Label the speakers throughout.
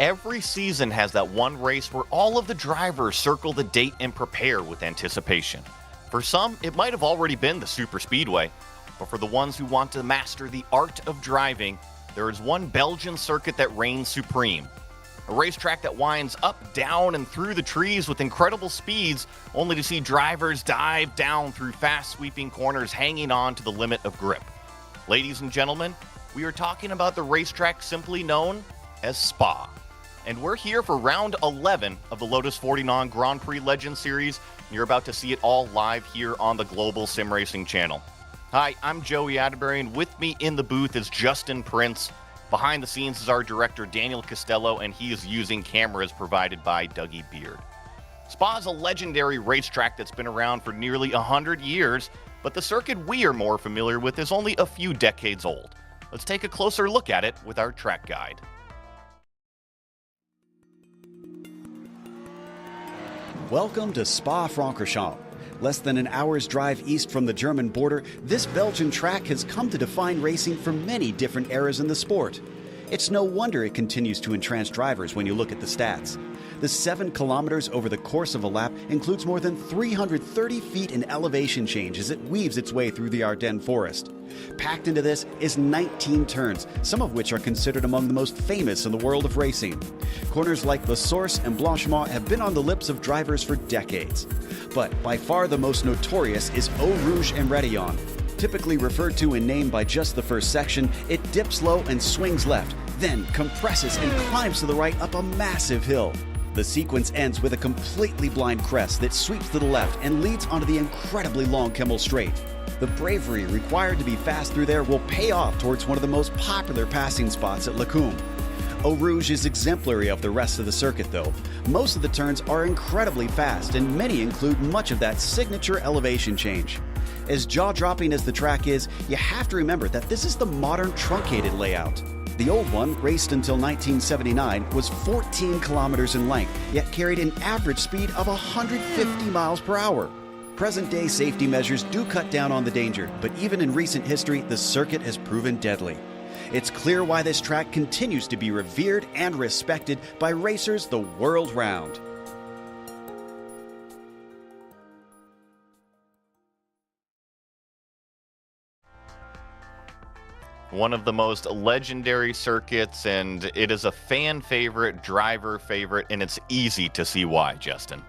Speaker 1: Every season has that one race where all of the drivers circle the date and prepare with anticipation. For some, it might have already been the Super Speedway, but for the ones who want to master the art of driving, there is one Belgian circuit that reigns supreme. A racetrack that winds up, down, and through the trees with incredible speeds, only to see drivers dive down through fast sweeping corners hanging on to the limit of grip. Ladies and gentlemen, we are talking about the racetrack simply known as Spa. And we're here for round 11 of the Lotus 49 Grand Prix Legends Series. You're about to see it all live here on the Global Sim Racing channel. Hi, I'm Joey Atterbury, and with me in the booth is Justin Prince. Behind the scenes is our director, Daniel Costello, and he is using cameras provided by Dougie Beard. Spa is a legendary racetrack that's been around for nearly 100 years, but the circuit we are more familiar with is only a few decades old. Let's take a closer look at it with our track guide.
Speaker 2: Welcome to Spa-Francorchamps. Less than an hour's drive east from the German border, this Belgian track has come to define racing for many different eras in the sport. It's no wonder it continues to entrance drivers when you look at the stats. The 7 kilometers over the course of a lap includes more than 330 feet in elevation change as it weaves its way through the Ardennes forest. Packed into this is 19 turns, some of which are considered among the most famous in the world of racing. Corners like La Source and Blanchemont have been on the lips of drivers for decades. But by far the most notorious is Eau Rouge and Rétillon. Typically referred to in name by just the first section, it dips low and swings left, then compresses and climbs to the right up a massive hill. The sequence ends with a completely blind crest that sweeps to the left and leads onto the incredibly long Kemmel Straight. The bravery required to be fast through there will pay off towards one of the most popular passing spots at Lacombe. Eau Rouge is exemplary of the rest of the circuit though. Most of the turns are incredibly fast and many include much of that signature elevation change. As jaw-dropping as the track is, you have to remember that this is the modern truncated layout. The old one, raced until 1979, was 14 kilometers in length, yet carried an average speed of 150 miles per hour. Present-day safety measures do cut down on the danger, but even in recent history, the circuit has proven deadly. It's clear why this track continues to be revered and respected by racers the world round.
Speaker 1: One of the most legendary circuits, and it is a fan favorite, driver favorite, and it's easy to see why, Justin.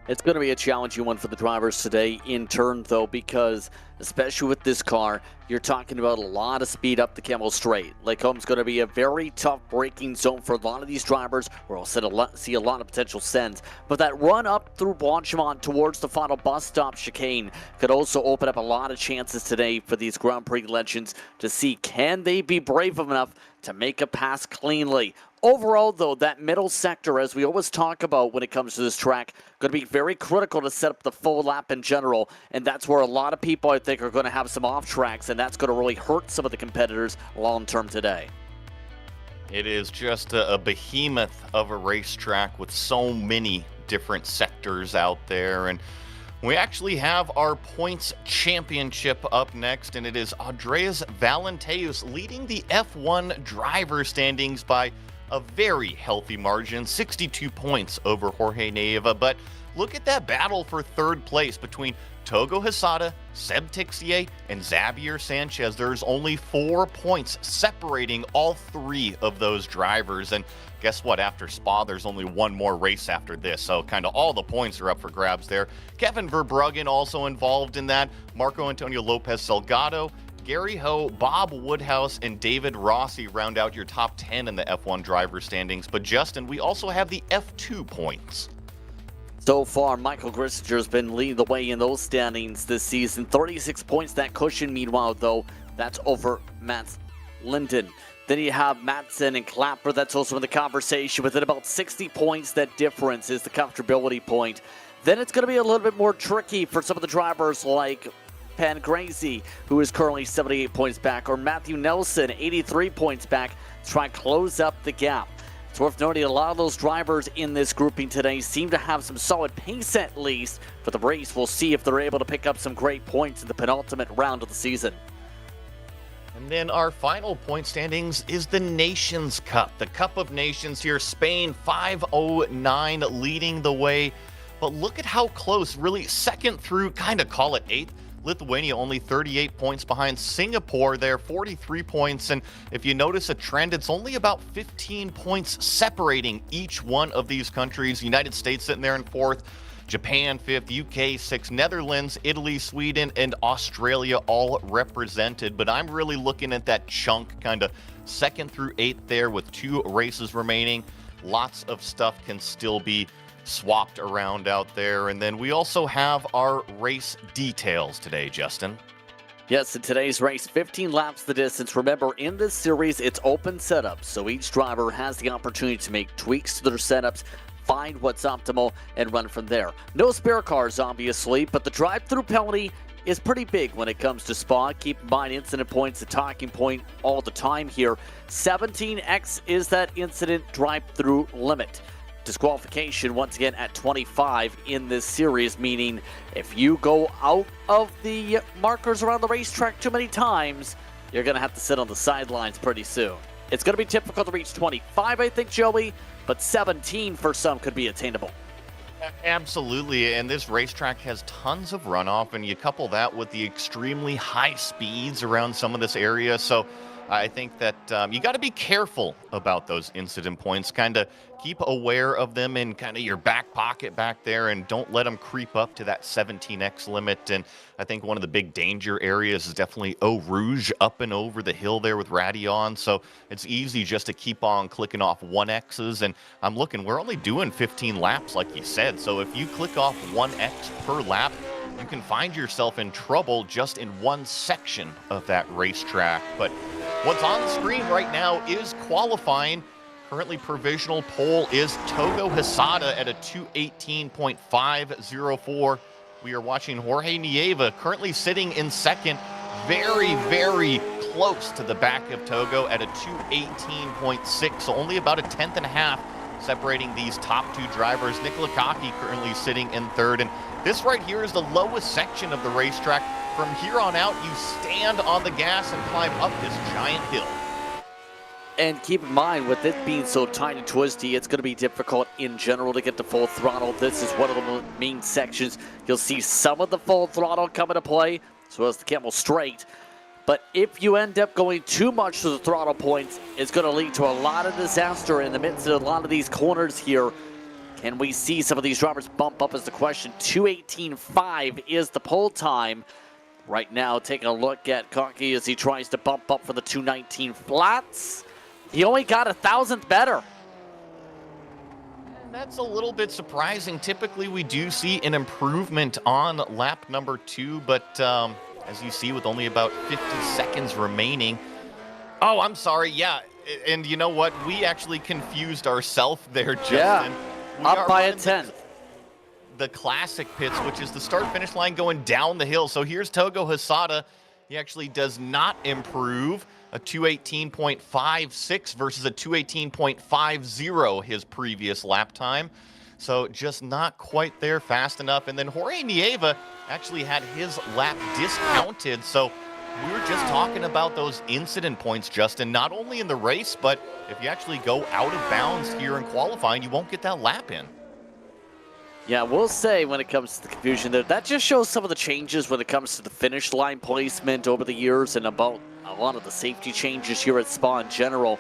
Speaker 3: It's going to be a challenging one for the drivers today in turn, though, because especially with this car, you're talking about a lot of speed up the Kemmel Straight. Lacombe's going to be a very tough braking zone for a lot of these drivers, where we'll see a lot of potential sends. But that run up through Blanchemont towards the final bus stop chicane could also open up a lot of chances today for these Grand Prix legends to see, can they be brave enough to make a pass cleanly. Overall, though, that middle sector, as we always talk about when it comes to this track, going to be very critical to set up the full lap in general, and that's where a lot of people, I think, are going to have some off tracks, and that's going to really hurt some of the competitors long-term today.
Speaker 1: It is just a behemoth of a racetrack with so many different sectors out there, and we actually have our points championship up next, and it is Andreas Valenteus leading the F1 driver standings by a very healthy margin, 62 points over Jorge Neiva. But look at that battle for third place between Togo Hesada, Seb Tixier, and Xavier Sanchez. There's only 4 points separating all 3 of those drivers. And guess what? After Spa, there's only one more race after this. So kind of all the points are up for grabs there. Kevin Verbruggen also involved in that. Marco Antonio Lopez Salgado, Gary Ho, Bob Woodhouse, and David Rossi round out your top 10 in the F1 driver standings. But Justin, we also have the F2 points.
Speaker 3: So far, Michael Grissinger has been leading the way in those standings this season. 36 points, that cushion, meanwhile, though, that's over Mats Linden. Then you have Madsen and Clapper. That's also in the conversation. Within about 60 points, that difference is the comfortability point. Then it's going to be a little bit more tricky for some of the drivers like Pangrazi, who is currently 78 points back, or Matthew Nelson, 83 points back, to try and close up the gap. It's worth noting a lot of those drivers in this grouping today seem to have some solid pace at least for the race. We'll see if they're able to pick up some great points in the penultimate round of the season.
Speaker 1: And then our final point standings is the Nations Cup. The Cup of Nations here, Spain 509 leading the way. But look at how close, really second through, kind of call it eighth. Lithuania only 38 points behind. Singapore there, 43 points. And if you notice a trend, it's only about 15 points separating each one of these countries. United States sitting there in fourth. Japan 5th, UK 6th, Netherlands, Italy, Sweden, and Australia all represented. But I'm really looking at that chunk, kind of 2nd through 8th there with 2 races remaining. Lots of stuff can still be swapped around out there. And then we also have our race details today, Justin.
Speaker 3: Yes, in today's race, 15 laps the distance. Remember, in this series, it's open setups, so each driver has the opportunity to make tweaks to their setups, find what's optimal, and run from there. No spare cars, obviously, but the drive-through penalty is pretty big when it comes to Spa. Keep in mind, incident points, a talking point all the time here. 17x is that incident drive-through limit. Disqualification, once again, at 25 in this series, meaning if you go out of the markers around the racetrack too many times, you're going to have to sit on the sidelines pretty soon. It's going to be difficult to reach 25, I think, Joey, but 17 for some could be attainable.
Speaker 1: Absolutely, and this racetrack has tons of runoff, and you couple that with the extremely high speeds around some of this area, so I think that you got to be careful about those incident points, kind of keep aware of them in kind of your back pocket back there, and don't let them creep up to that 17x limit. And I think one of the big danger areas is definitely Eau Rouge up and over the hill there with Radion, so it's easy just to keep on clicking off 1x's. And I'm looking, we're only doing 15 laps like you said, so if you click off 1x per lap, you can find yourself in trouble just in one section of that racetrack. But what's on the screen right now is qualifying. Currently provisional pole is Togo Hisada at a 2:18.504. We are watching Jorge Nieva currently sitting in second, very, very close to the back of Togo at a 2:18.6, so only about a tenth and a half separating these top 2 drivers. Nick Lakaki currently sitting in third, and this right here is the lowest section of the racetrack. From here on out, you stand on the gas and climb up this giant hill.
Speaker 3: And keep in mind, with it being so tight and twisty, it's going to be difficult in general to get to full throttle. This is one of the main sections. You'll see some of the full throttle come into play, as well as the Camel Straight. But if you end up going too much to the throttle points, it's going to lead to a lot of disaster in the midst of a lot of these corners here. Can we see some of these drivers bump up is the question. 2:18.5 is the pole time. Right now, taking a look at Conkey as he tries to bump up for the 2:19 flats. He only got 1,000th better.
Speaker 1: That's a little bit surprising. Typically, we do see an improvement on lap number 2, but as you see, with only about 50 seconds remaining. Oh, I'm sorry. Yeah, and you know what? We actually confused ourselves there, Justin.
Speaker 3: Yeah, up by a tenth.
Speaker 1: The classic pits, which is the start-finish line going down the hill. So here's Togo Hisada. He actually does not improve. A 2:18.56 versus a 2:18.50 his previous lap time. So just not quite there fast enough. And then Jorge Nieva actually had his lap discounted. So we were just talking about those incident points, Justin, not only in the race, but if you actually go out of bounds here in qualifying, you won't get that lap in.
Speaker 3: Yeah, we'll say when it comes to the confusion there, that just shows some of the changes when it comes to the finish line placement over the years and about a lot of the safety changes here at Spa in general.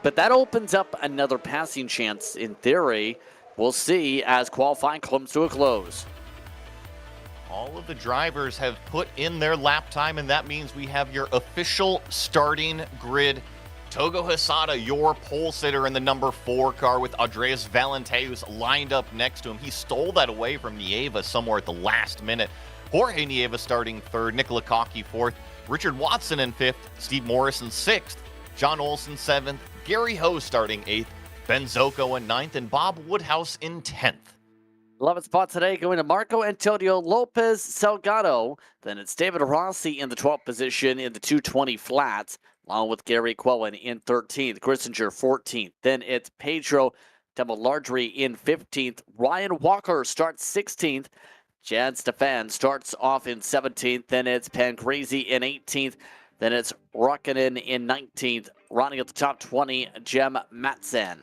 Speaker 3: But that opens up another passing chance in theory. We'll see as qualifying comes to a close.
Speaker 1: All of the drivers have put in their lap time, and that means we have your official starting grid. Togo Hisada, your pole sitter in the number 4 car with Andreas Valenteus lined up next to him. He stole that away from Nieva somewhere at the last minute. Jorge Nieva starting 3rd, Nick Lakaki 4th, Richard Watson in 5th, Steve Morris in 6th, John Olsen 7th, Gary Ho starting 8th, Ben Zocco in 9th, and Bob Woodhouse in 10th.
Speaker 3: 11th spot today going to Marco Antonio Lopez Salgado. Then it's David Rossi in the 12th position in the 220 flats, along with Gary Quellen in 13th, Grissinger 14th. Then it's Pedro Demalardri in 15th. Ryan Walker starts 16th. Jan Stefan starts off in 17th. Then it's Pangrazi in 18th. Then it's Rukkinen in 19th. Rounding at the top 20, Jem Matsen.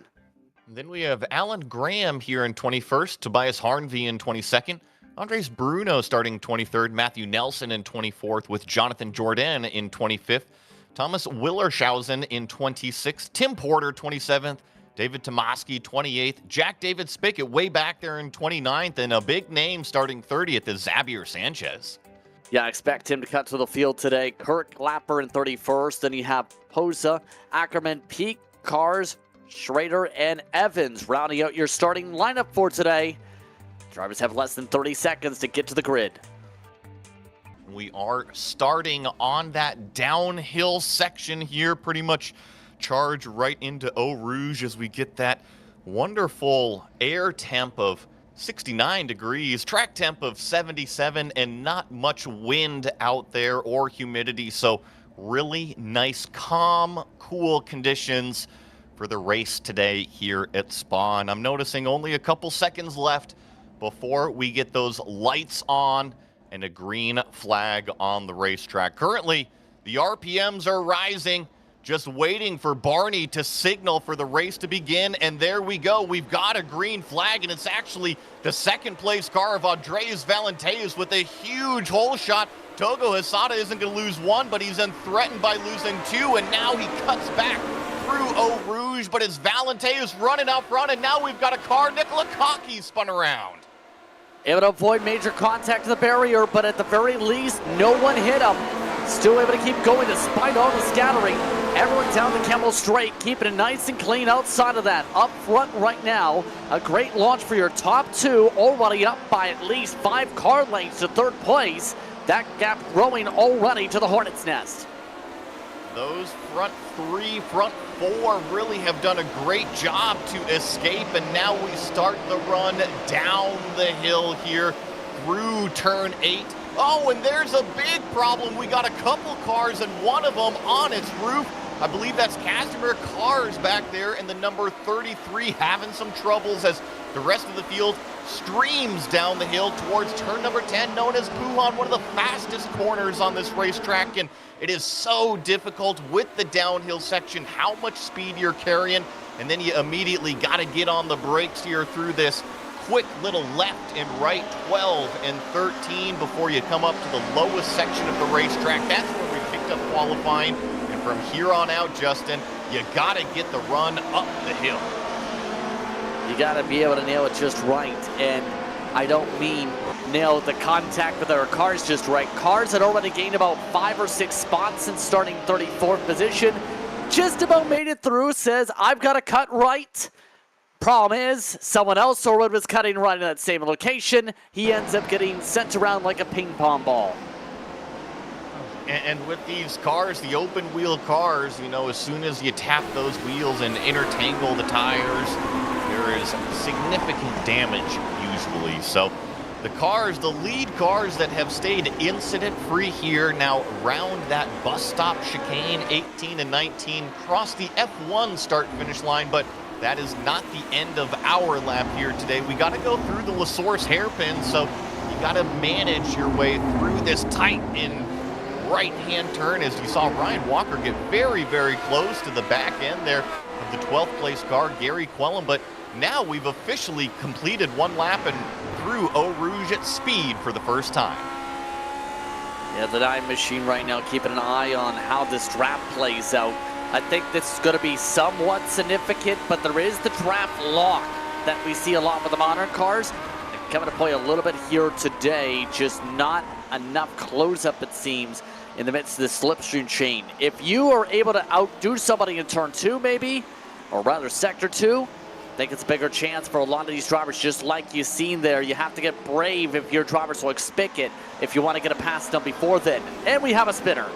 Speaker 1: Then we have Alan Graham here in 21st, Tobias Harnvey in 22nd, Andres Bruno starting 23rd, Matthew Nelson in 24th with Jonathan Jordan in 25th, Thomas Willershausen in 26th, Tim Porter 27th, David Tomaski 28th, Jack David Spickett way back there in 29th, and a big name starting 30th is Xavier Sanchez.
Speaker 3: Yeah, I expect him to cut to the field today. Kirk Lapper in 31st. Then you have Posa, Ackerman, Peak, Cars, Schrader, and Evans rounding out your starting lineup for today. Drivers have less than 30 seconds to get to the grid.
Speaker 1: We are starting on that downhill section here, pretty much charge right into Eau Rouge as we get that wonderful air temp of 69 degrees, track temp of 77, and not much wind out there or humidity, so really nice, calm, cool conditions for the race today here at Spa. And I'm noticing only a couple seconds left before we get those lights on and a green flag on the racetrack. Currently, the RPMs are rising, just waiting for Barney to signal for the race to begin, and there we go. We've got a green flag, and it's actually the second place car of Andreas Valenteus with a huge hole shot. Togo Hisada isn't going to lose one, but he's then threatened by losing two, and now he cuts back through Eau Rouge, but it's Valenteus running out front, and now we've got a car. Nikola Kaki spun around.
Speaker 3: Able to avoid major contact to the barrier, but at the very least, no one hit him. Still able to keep going despite all the scattering. Everyone down the Kemmel Straight, keeping it nice and clean outside of that. Up front right now, a great launch for your top two, already up by at least 5 car lengths to third place. That gap growing already to the Hornet's Nest.
Speaker 1: Those front 3, front 4 really have done a great job to escape, and now we start the run down the hill here through turn 8. Oh, and there's a big problem. We got a couple cars, and one of them on its roof. I believe that's Casimir Cars back there, and the number 33 having some troubles as the rest of the field streams down the hill towards turn number 10, known as Puhan, one of the fastest corners on this racetrack. And it is so difficult with the downhill section, how much speed you're carrying, and then you immediately got to get on the brakes here through this quick little left and right 12 and 13 before you come up to the lowest section of the racetrack. That's where we picked up qualifying, and from here on out, Justin, you got to get the run up the hill.
Speaker 3: You got to be able to nail it just right, and I don't mean nail the contact with our cars just right. Cars had already gained about 5 or 6 spots since starting 34th position. Just about made it through, says, I've got to cut right. Problem is, someone else already was cutting right in that same location. He ends up getting sent around like a ping pong ball.
Speaker 1: And with these cars, the open wheel cars, you know, as soon as you tap those wheels and intertangle the tires, there is significant damage usually. So the cars, the lead cars that have stayed incident-free here now round that bus stop chicane, 18 and 19, cross the F1 start-finish line, but that is not the end of our lap here today. We got to go through the La Source hairpin, so you got to manage your way through this tight and right-hand turn, as you saw Ryan Walker get very, very close to the back end there of the 12th place car, Gary Quellin. But now we've officially completed one lap and through Eau Rouge at speed for the first time.
Speaker 3: Yeah, the Dying Machine right now keeping an eye on how this draft plays out. I think this is going to be somewhat significant, but there is the draft lock that we see a lot with the modern cars. They're coming to play a little bit here today, just not enough close-up, it seems, in the midst of this slipstream chain. If you are able to outdo somebody in turn 2, maybe, or rather sector 2, I think it's a bigger chance for a lot of these drivers, just like you've seen there. You have to get brave if your drivers will Spickett if you want to get a pass done before then. And we have a spinner.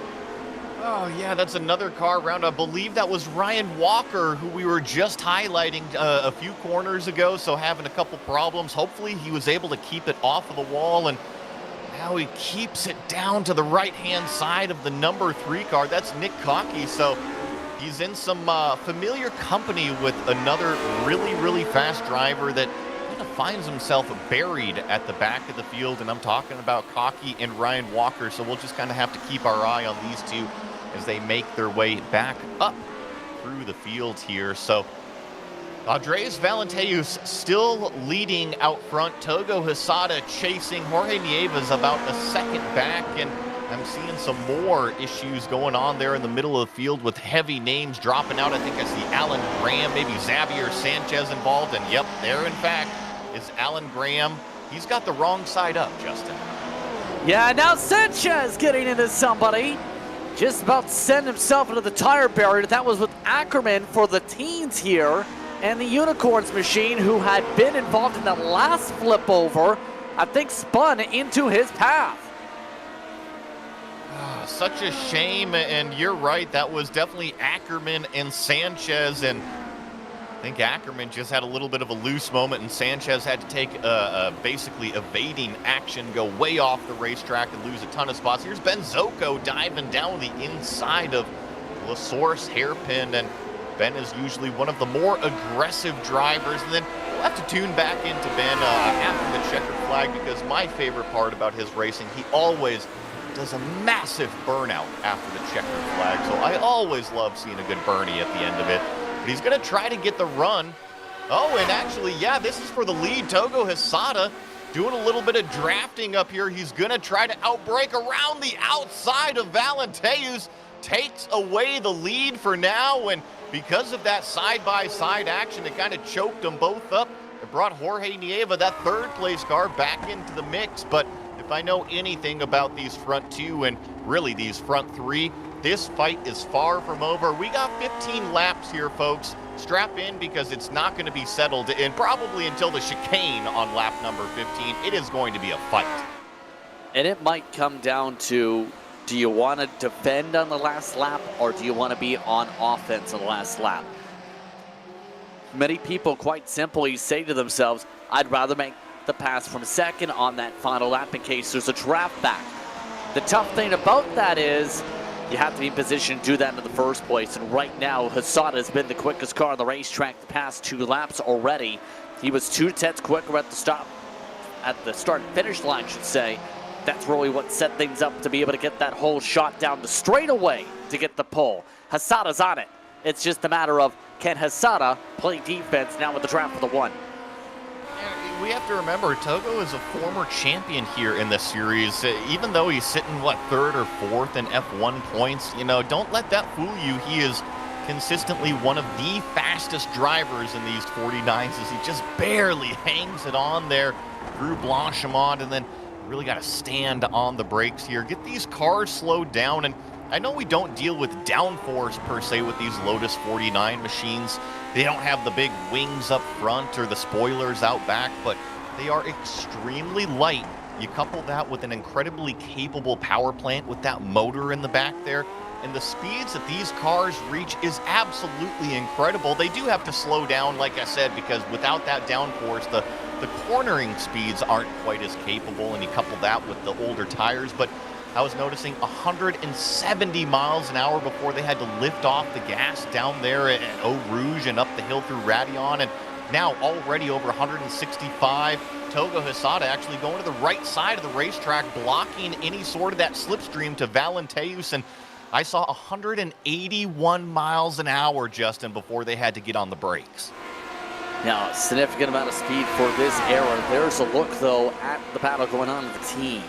Speaker 1: Oh, yeah, that's another car round. I believe that was Ryan Walker, who we were just highlighting a few corners ago, so having a couple problems. Hopefully he was able to keep it off of the wall, and now he keeps it down to the right-hand side of the number 3 car. That's Nick Cockey, so he's in some familiar company with another really, really fast driver that kind of finds himself buried at the back of the field, and I'm talking about Cockey and Ryan Walker, so we'll just kind of have to keep our eye on these two as they make their way back up through the field here. So Andres Valenteus still leading out front. Togo Hesada chasing. Jorge Nieves about a second back, and I'm seeing some more issues going on there in the middle of the field with heavy names dropping out. I think I see Alan Graham, maybe Xavier Sanchez involved, and yep, there in fact is Alan Graham. He's got the wrong side up, Justin.
Speaker 3: Yeah, now Sanchez getting into somebody. Just about to send himself into the tire barrier. That was with Ackerman for the teens here. And the Unicorns machine, who had been involved in the last flip over, I think spun into his path.
Speaker 1: Such a shame, and you're right, that was definitely Ackerman and Sanchez, and I think Ackerman just had a little bit of a loose moment, and Sanchez had to take basically evading action, go way off the racetrack and lose a ton of spots. Here's Ben Zocco diving down the inside of LaSource hairpin, and Ben is usually one of the more aggressive drivers. And then we'll have to tune back into Ben after the checkered flag, because my favorite part about his racing, he always does a massive burnout after the checkered flag. So I always love seeing a good Bernie at the end of it. But he's going to try to get the run. Oh, and actually, yeah, this is for the lead. Togo Hesada doing a little bit of drafting up here. He's going to try to outbrake around the outside of Valenteus. Takes away the lead for now, and because of that side-by-side action, it kind of choked them both up. It brought Jorge Nieva, that third-place car, back into the mix. But if I know anything about these front two, and really these front three, this fight is far from over. We got 15 laps here, folks. Strap in, because it's not going to be settled in probably until the chicane on lap number 15. It is going to be a fight.
Speaker 3: And it might come down to, do you want to defend on the last lap, or do you want to be on offense on the last lap? Many people quite simply say to themselves, I'd rather make the pass from second on that final lap in case there's a draft back. The tough thing about that is you have to be in position to do that in the first place. And right now, Hesada has been the quickest car on the racetrack the past 2 laps already. He was 2 tenths quicker at the start and finish line, I should say. That's really what set things up to be able to get that whole shot down the straightaway to get the pull. Hesada's on it. It's just a matter of, can Hesada play defense now with the draft for the 1?
Speaker 1: We have to remember, Togo is a former champion here in this series. Even though he's sitting, 3rd or 4th in F1 points, don't let that fool you. He is consistently one of the fastest drivers in these 49s, as he just barely hangs it on there through Blanchimont, and then really got to stand on the brakes here, get these cars slowed down. And I know we don't deal with downforce per se with these Lotus 49 machines. They don't have the big wings up front or the spoilers out back, but they are extremely light. You couple that with an incredibly capable power plant with that motor in the back there, and the speeds that these cars reach is absolutely incredible. They do have to slow down, like I said, because without that downforce, the cornering speeds aren't quite as capable, and you couple that with the older tires. But I was noticing 170 miles an hour before they had to lift off the gas down there at Eau Rouge and up the hill through Radion, and now already over 165. Togo Hesada actually going to the right side of the racetrack, blocking any sort of that slipstream to Valenteus, and I saw 181 miles an hour, Justin, before they had to get on the brakes.
Speaker 3: Now, a significant amount of speed for this era. There's a look, though, at the battle going on in the teens.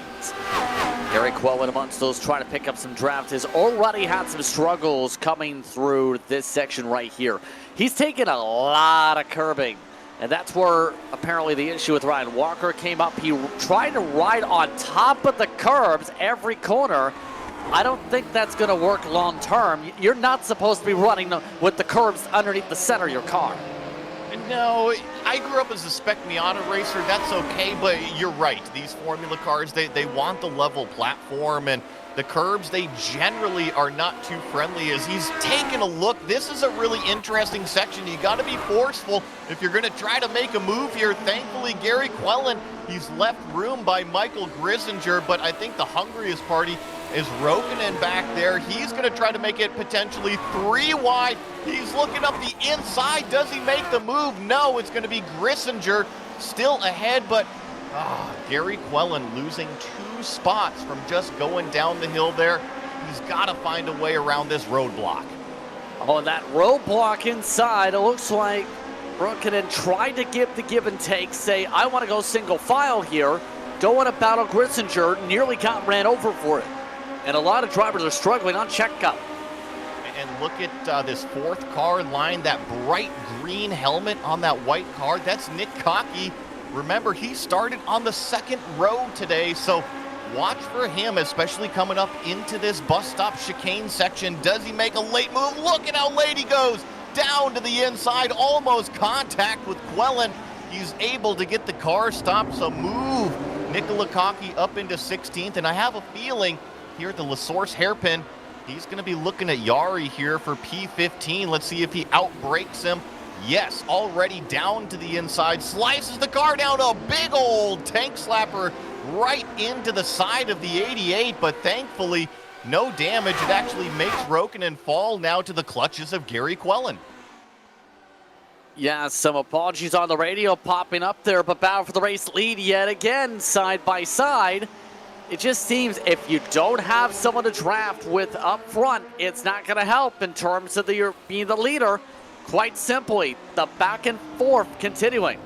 Speaker 3: Gary Quellen amongst those trying to pick up some draft has already had some struggles coming through this section right here. He's taken a lot of curbing, and that's where apparently the issue with Ryan Walker came up. He tried to ride on top of the curbs every corner. I don't think that's going to work long term. You're not supposed to be running with the curbs underneath the center of your car.
Speaker 1: No, I grew up as a Spec Miata racer. That's okay, but you're right. These Formula cars, they want the level platform, and the curbs, they generally are not too friendly. As he's taking a look, this is a really interesting section. You got to be forceful if you're going to try to make a move here. Thankfully, Gary Quellen, he's left room by Michael Grisinger, but I think the hungriest party is Rokanen back there. He's going to try to make it potentially 3 wide. He's looking up the inside. Does he make the move? No, it's going to be Grisinger still ahead, but Gary Quellen losing 2 spots from just going down the hill there. He's got to find a way around this roadblock.
Speaker 3: Oh, and that roadblock inside, it looks like Brookinen tried to give the give and take, say, I want to go single file here, don't want to battle Grissinger, nearly got ran over for it. And a lot of drivers are struggling on checkout.
Speaker 1: And look at this fourth car line, that bright green helmet on that white car. That's Nick Cocky. Remember, he started on the second row today, so watch for him, especially coming up into this bus stop chicane section. Does he make a late move? Look at how late he goes. Down to the inside, almost contact with Quellen. He's able to get the car stopped, so move Nicola Cocky up into 16th. And I have a feeling here at the La Source hairpin, he's going to be looking at Yari here for P15. Let's see if he outbrakes him. Yes, already down to the inside, slices the car down, a big old tank slapper right into the side of the 88, but thankfully no damage. It actually makes Roukonen fall now to the clutches of Gary Quellen.
Speaker 3: Yeah, some apologies on the radio popping up there, but battle for the race lead yet again, side by side. It just seems if you don't have someone to draft with up front, it's not going to help in terms of being the leader. Quite simply, the back and forth continuing.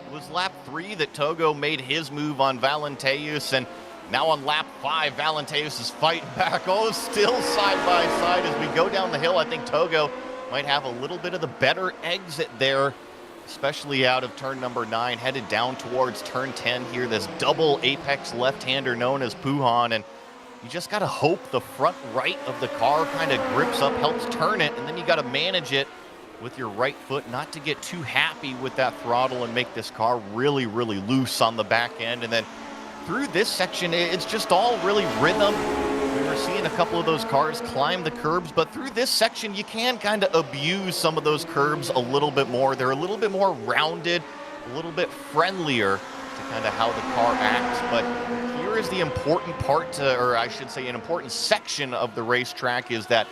Speaker 1: It was lap 3 that Togo made his move on Valenteus, and now on lap 5, Valenteus is fighting back. Oh, still side by side as we go down the hill. I think Togo might have a little bit of the better exit there, especially out of turn number 9, headed down towards turn 10 here. This double apex left-hander known as Puhan, and you just got to hope the front right of the car kind of grips up, helps turn it, and then you got to manage it with your right foot, not to get too happy with that throttle and make this car really, really loose on the back end. And then through this section, it's just all really rhythm. We were seeing a couple of those cars climb the curbs, but through this section, you can kind of abuse some of those curbs a little bit more. They're a little bit more rounded, a little bit friendlier to kind of how the car acts. But here is the important part, or I should say an important section of the racetrack, is that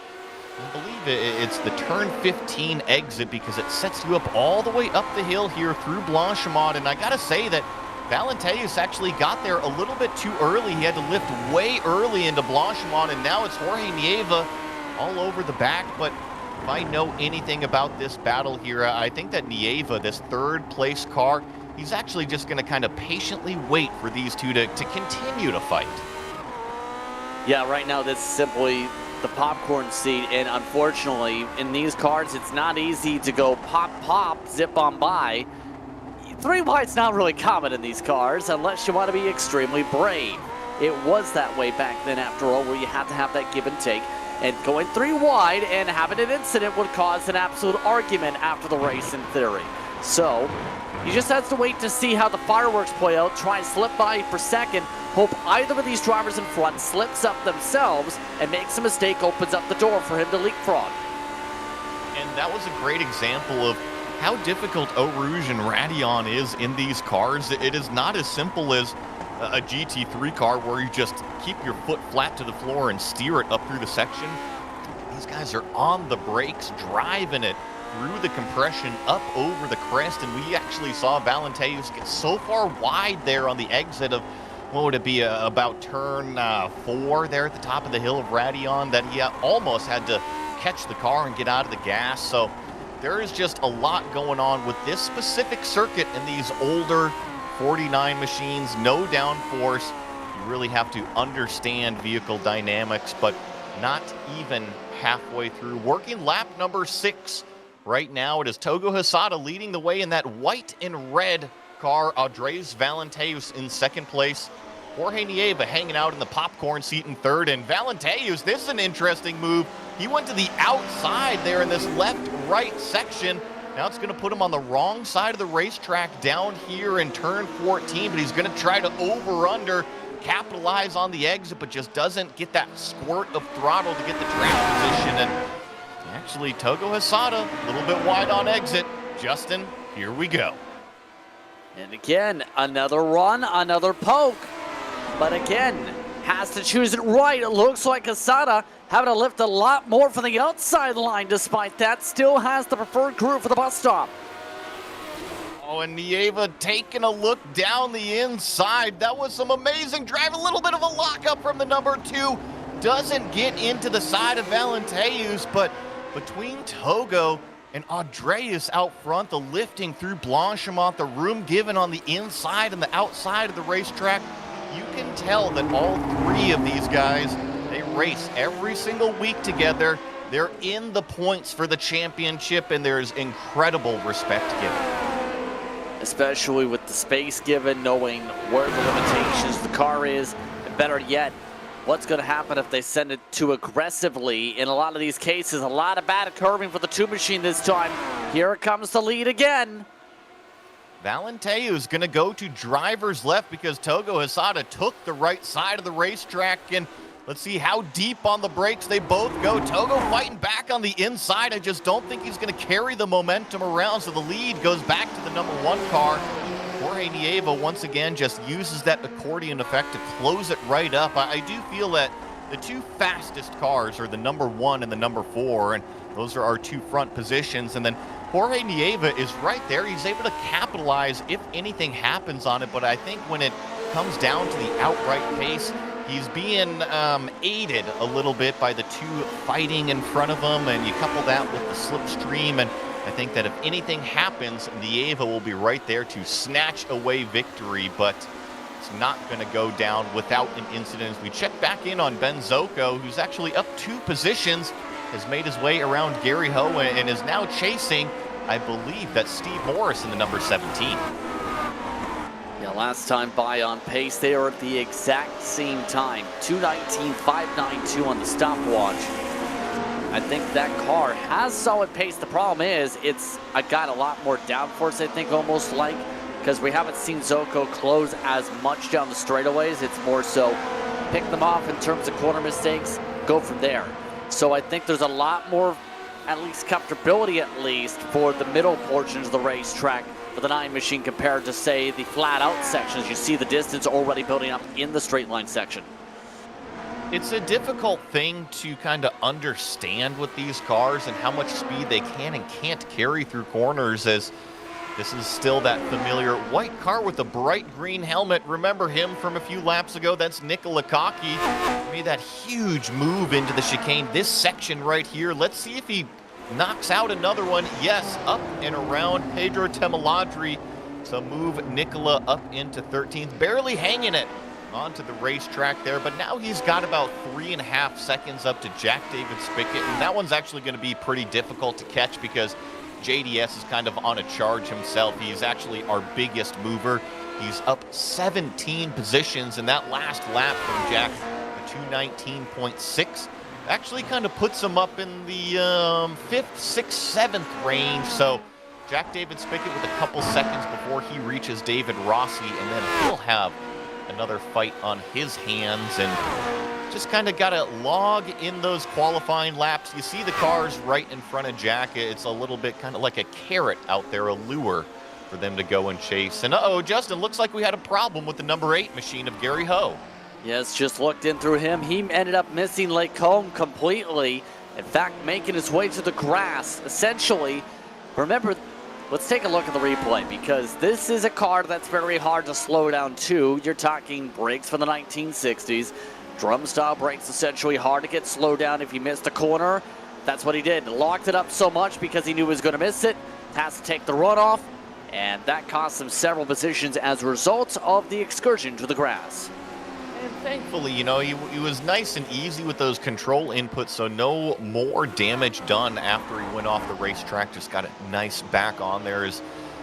Speaker 1: I believe it's the turn 15 exit, because it sets you up all the way up the hill here through Blanchimont. And I got to say that Valenteus actually got there a little bit too early. He had to lift way early into Blanchimont, and now it's Jorge Nieva all over the back. But if I know anything about this battle here, I think that Nieva, this third place car, he's actually just going to kind of patiently wait for these two to continue to fight.
Speaker 3: Yeah, right now this is simply the popcorn seat, and unfortunately in these cars it's not easy to go pop, zip on by. 3 wide's not really common in these cars unless you want to be extremely brave. It was that way back then, after all, where you had to have that give and take, and going 3 wide and having an incident would cause an absolute argument after the race in theory. So you just have to wait to see how the fireworks play out, try and slip by for second, hope either of these drivers in front slips up themselves and makes a mistake, opens up the door for him to leapfrog.
Speaker 1: And that was a great example of how difficult Eau Rouge and Radion is in these cars. It is not as simple as a GT3 car where you just keep your foot flat to the floor and steer it up through the section. These guys are on the brakes, driving it through the compression up over the crest, and we actually saw Valenteus get so far wide there on the exit of, what would it be, about turn 4 there at the top of the hill of Radion, that he almost had to catch the car and get out of the gas. So there is just a lot going on with this specific circuit and these older 49 machines. No downforce. You really have to understand vehicle dynamics, but not even halfway through. Working lap number 6 right now. It is Togo Hosada leading the way in that white and red car. Andres Valenteus in second place. Jorge Nieva hanging out in the popcorn seat in third. And Valenteus, this is an interesting move. He went to the outside there in this left-right section. Now it's going to put him on the wrong side of the racetrack down here in turn 14, but he's going to try to over-under, capitalize on the exit, but just doesn't get that squirt of throttle to get the track position. And actually, Togo Hosada, a little bit wide on exit. Justin, here we go.
Speaker 3: And again, another run, another poke. But again, has to choose it right. It looks like Hosada having to lift a lot more from the outside line. Despite that, still has the preferred group for the bus stop.
Speaker 1: Oh, and Nieva taking a look down the inside. That was some amazing drive. A little bit of a lockup from the number 2. doesn't get into the side of Valenteus, but between Togo and Andreas out front, the lifting through Blanchimont, the room given on the inside and the outside of the racetrack, you can tell that all three of these guys, they race every single week together. They're in the points for the championship, and there's incredible respect given.
Speaker 3: Especially with the space given, knowing where the limitations of the car is, and better yet, what's going to happen if they send it too aggressively. In a lot of these cases, a lot of bad curving for the two machine this time. Here comes the lead again.
Speaker 1: Valenteu is going to go to driver's left because Togo Hesada took the right side of the racetrack, and let's see how deep on the brakes they both go. Togo fighting back on the inside. I just don't think he's going to carry the momentum around, so the lead goes back to the number 1 car. Jorge Nieva once again just uses that accordion effect to close it right up. I do feel that the two fastest cars are the number 1 and the number 4, and those are our two front positions. And then Jorge Nieva is right there. He's able to capitalize if anything happens on it, but I think when it comes down to the outright pace, he's being aided a little bit by the two fighting in front of him, and you couple that with the slipstream, and I think that if anything happens, Nieva will be right there to snatch away victory, but it's not going to go down without an incident. As we check back in on Ben Zocco, who's actually up 2 positions, has made his way around Gary Ho and is now chasing, I believe, that's Steve Morris in the number 17.
Speaker 3: Yeah, last time by on pace, they are at the exact same time. 2:19.592 on the stopwatch. I think that car has solid pace. The problem is, it's got a lot more downforce, I think, almost like, because we haven't seen Zocco close as much down the straightaways. It's more so pick them off in terms of corner mistakes, go from there. So I think there's a lot more, at least comfortability at least, for the middle portions of the racetrack for the 9 machine compared to, say, the flat out sections. You see the distance already building up in the straight line section.
Speaker 1: It's a difficult thing to kind of understand with these cars and how much speed they can and can't carry through corners, as this is still that familiar white car with a bright green helmet. Remember him from a few laps ago? That's Nicola Kaki. Made that huge move into the chicane. This section right here, let's see if he knocks out another one. Yes, up and around Pedro Temaladri to move Nicola up into 13th, barely hanging it onto the racetrack there, but now he's got about 3.5 seconds up to Jack David Spickett, and that one's actually going to be pretty difficult to catch because JDS is kind of on a charge himself. He's actually our biggest mover. He's up 17 positions, and that last lap from Jack, the 2:19.6, actually kind of puts him up in the 5th, 6th, 7th range. So Jack David Spickett with a couple seconds before he reaches David Rossi, and then he'll have another fight on his hands, and just kind of got to log in those qualifying laps. You see the cars right in front of Jack. It's a little bit kind of like a carrot out there, a lure for them to go and chase. And uh-oh, Justin, looks like we had a problem with the number 8 machine of Gary Ho.
Speaker 3: Yes, just looked in through him. He ended up missing Lake Combe completely. In fact, making his way to the grass, essentially. Remember, let's take a look at the replay, because this is a car that's very hard to slow down to. You're talking brakes from the 1960s. Drum style brakes, essentially hard to get slowed down if you missed a corner. That's what he did. Locked it up so much because he knew he was going to miss it. Has to take the runoff, and that cost him several positions as a result of the excursion to the grass.
Speaker 1: And thankfully, you know, he was nice and easy with those control inputs, so no more damage done after he went off the racetrack. Just got it nice back on there. Is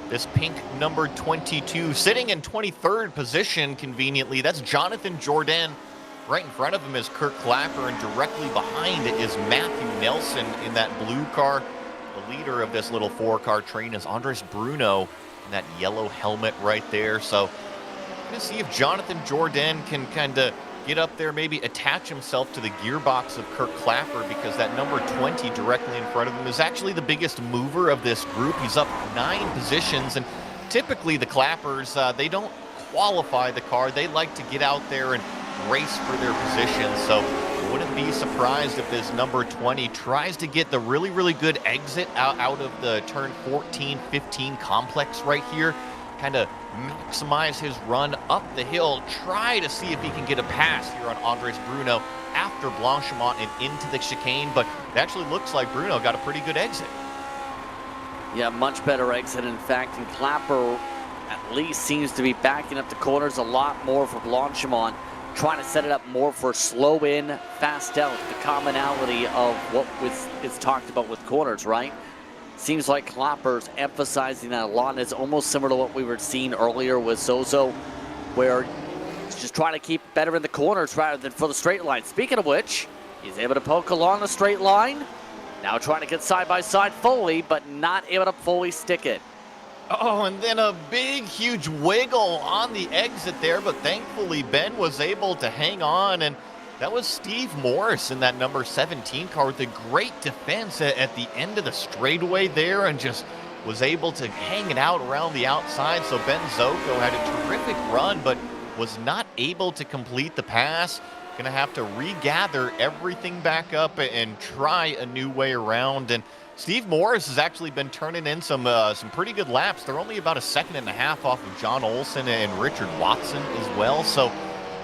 Speaker 1: this pink number 22 sitting in 23rd position conveniently. That's Jonathan Jourdain. Right in front of him is Kirk Clapper, and directly behind it is Matthew Nelson in that blue car. The leader of this little 4-car train is Andres Bruno in that yellow helmet right there. So going to see if Jonathan Jourdain can kind of get up there, maybe attach himself to the gearbox of Kirk Clapper, because that number 20 directly in front of him is actually the biggest mover of this group. He's up 9 positions, and typically the Clappers, they don't qualify the car. They like to get out there and race for their position. So I wouldn't be surprised if this number 20 tries to get the really, really good exit out of the turn 14-15 complex right here. kind of maximize his run up the hill, try to see if he can get a pass here on Andres Bruno after Blanchimont and into the chicane, but it actually looks like Bruno got a pretty good exit.
Speaker 3: Yeah, much better exit, in fact, and Clapper at least seems to be backing up the corners a lot more for Blanchimont, trying to set it up more for slow in, fast out, the commonality of what is talked about with corners, right? Seems like Clapper's emphasizing that a lot, and it's almost similar to what we were seeing earlier with Zozo, where he's just trying to keep better in the corners rather than for the straight line. Speaking of which, he's able to poke along the straight line. Now trying to get side by side fully, but not able to fully stick it.
Speaker 1: Oh, and then a big, huge wiggle on the exit there, but thankfully Ben was able to hang on, and that was Steve Morris in that number 17 car with a great defense at the end of the straightaway there, and just was able to hang it out around the outside. So Ben Zoko had a terrific run, but was not able to complete the pass. Gonna have to regather everything back up and try a new way around. And Steve Morris has actually been turning in some pretty good laps. They're only about a second and a half off of John Olson and Richard Watson as well. So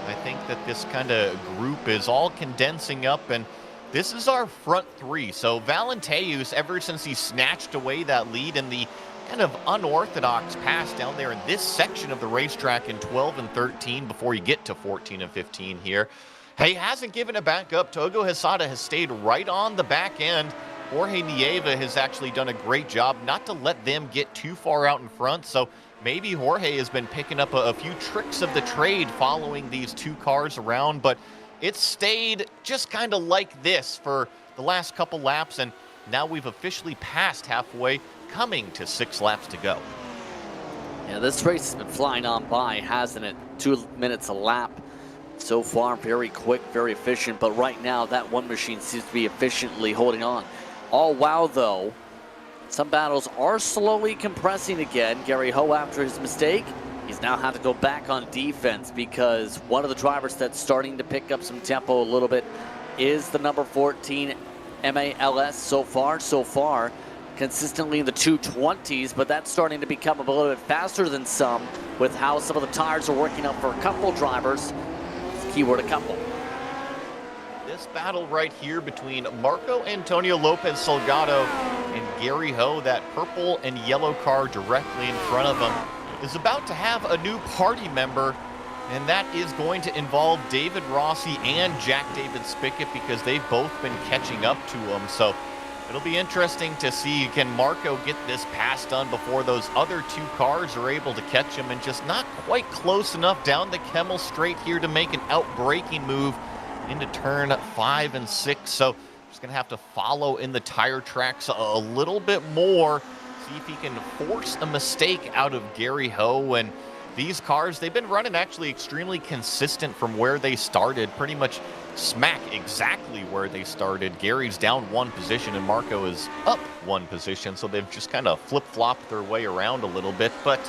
Speaker 1: I think that this kind of group is all condensing up, and this is our front three. So Valenteus, ever since he snatched away that lead in the kind of unorthodox pass down there in this section of the racetrack in 12 and 13 before you get to 14 and 15 here, he hasn't given it back up. Togo Hesada has stayed right on the back end. Jorge Nieva has actually done a great job not to let them get too far out in front. So maybe Jorge has been picking up a few tricks of the trade following these two cars around, but it's stayed just kind of like this for the last couple laps, and now we've officially passed halfway, coming to 6 laps to go.
Speaker 3: Yeah, this race has been flying on by, hasn't it? 2 minutes a lap. So far, very quick, very efficient, but right now that one machine seems to be efficiently holding on. All while, though, some battles are slowly compressing again. Gary Ho, after his mistake, he's now had to go back on defense because one of the drivers that's starting to pick up some tempo a little bit is the number 14 MALS so far, consistently in the 220s, but that's starting to become a little bit faster than some with how some of the tires are working out for a couple drivers. Keyword a couple.
Speaker 1: This battle right here between Marco Antonio Lopez Salgado and Gary Ho, that purple and yellow car directly in front of him, is about to have a new party member, and that is going to involve David Rossi and Jack David Spickett, because they've both been catching up to him. So it'll be interesting to see, can Marco get this pass done before those other two cars are able to catch him, and just not quite close enough down the Kemmel straight here to make an out-braking move into turn 5 and 6. So just gonna have to follow in the tire tracks a little bit more, see if he can force a mistake out of Gary Ho. And these cars, they've been running actually extremely consistent from where they started, pretty much smack exactly where they started. Gary's down 1 position and Marco is up 1 position, so they've just kind of flip-flopped their way around a little bit, but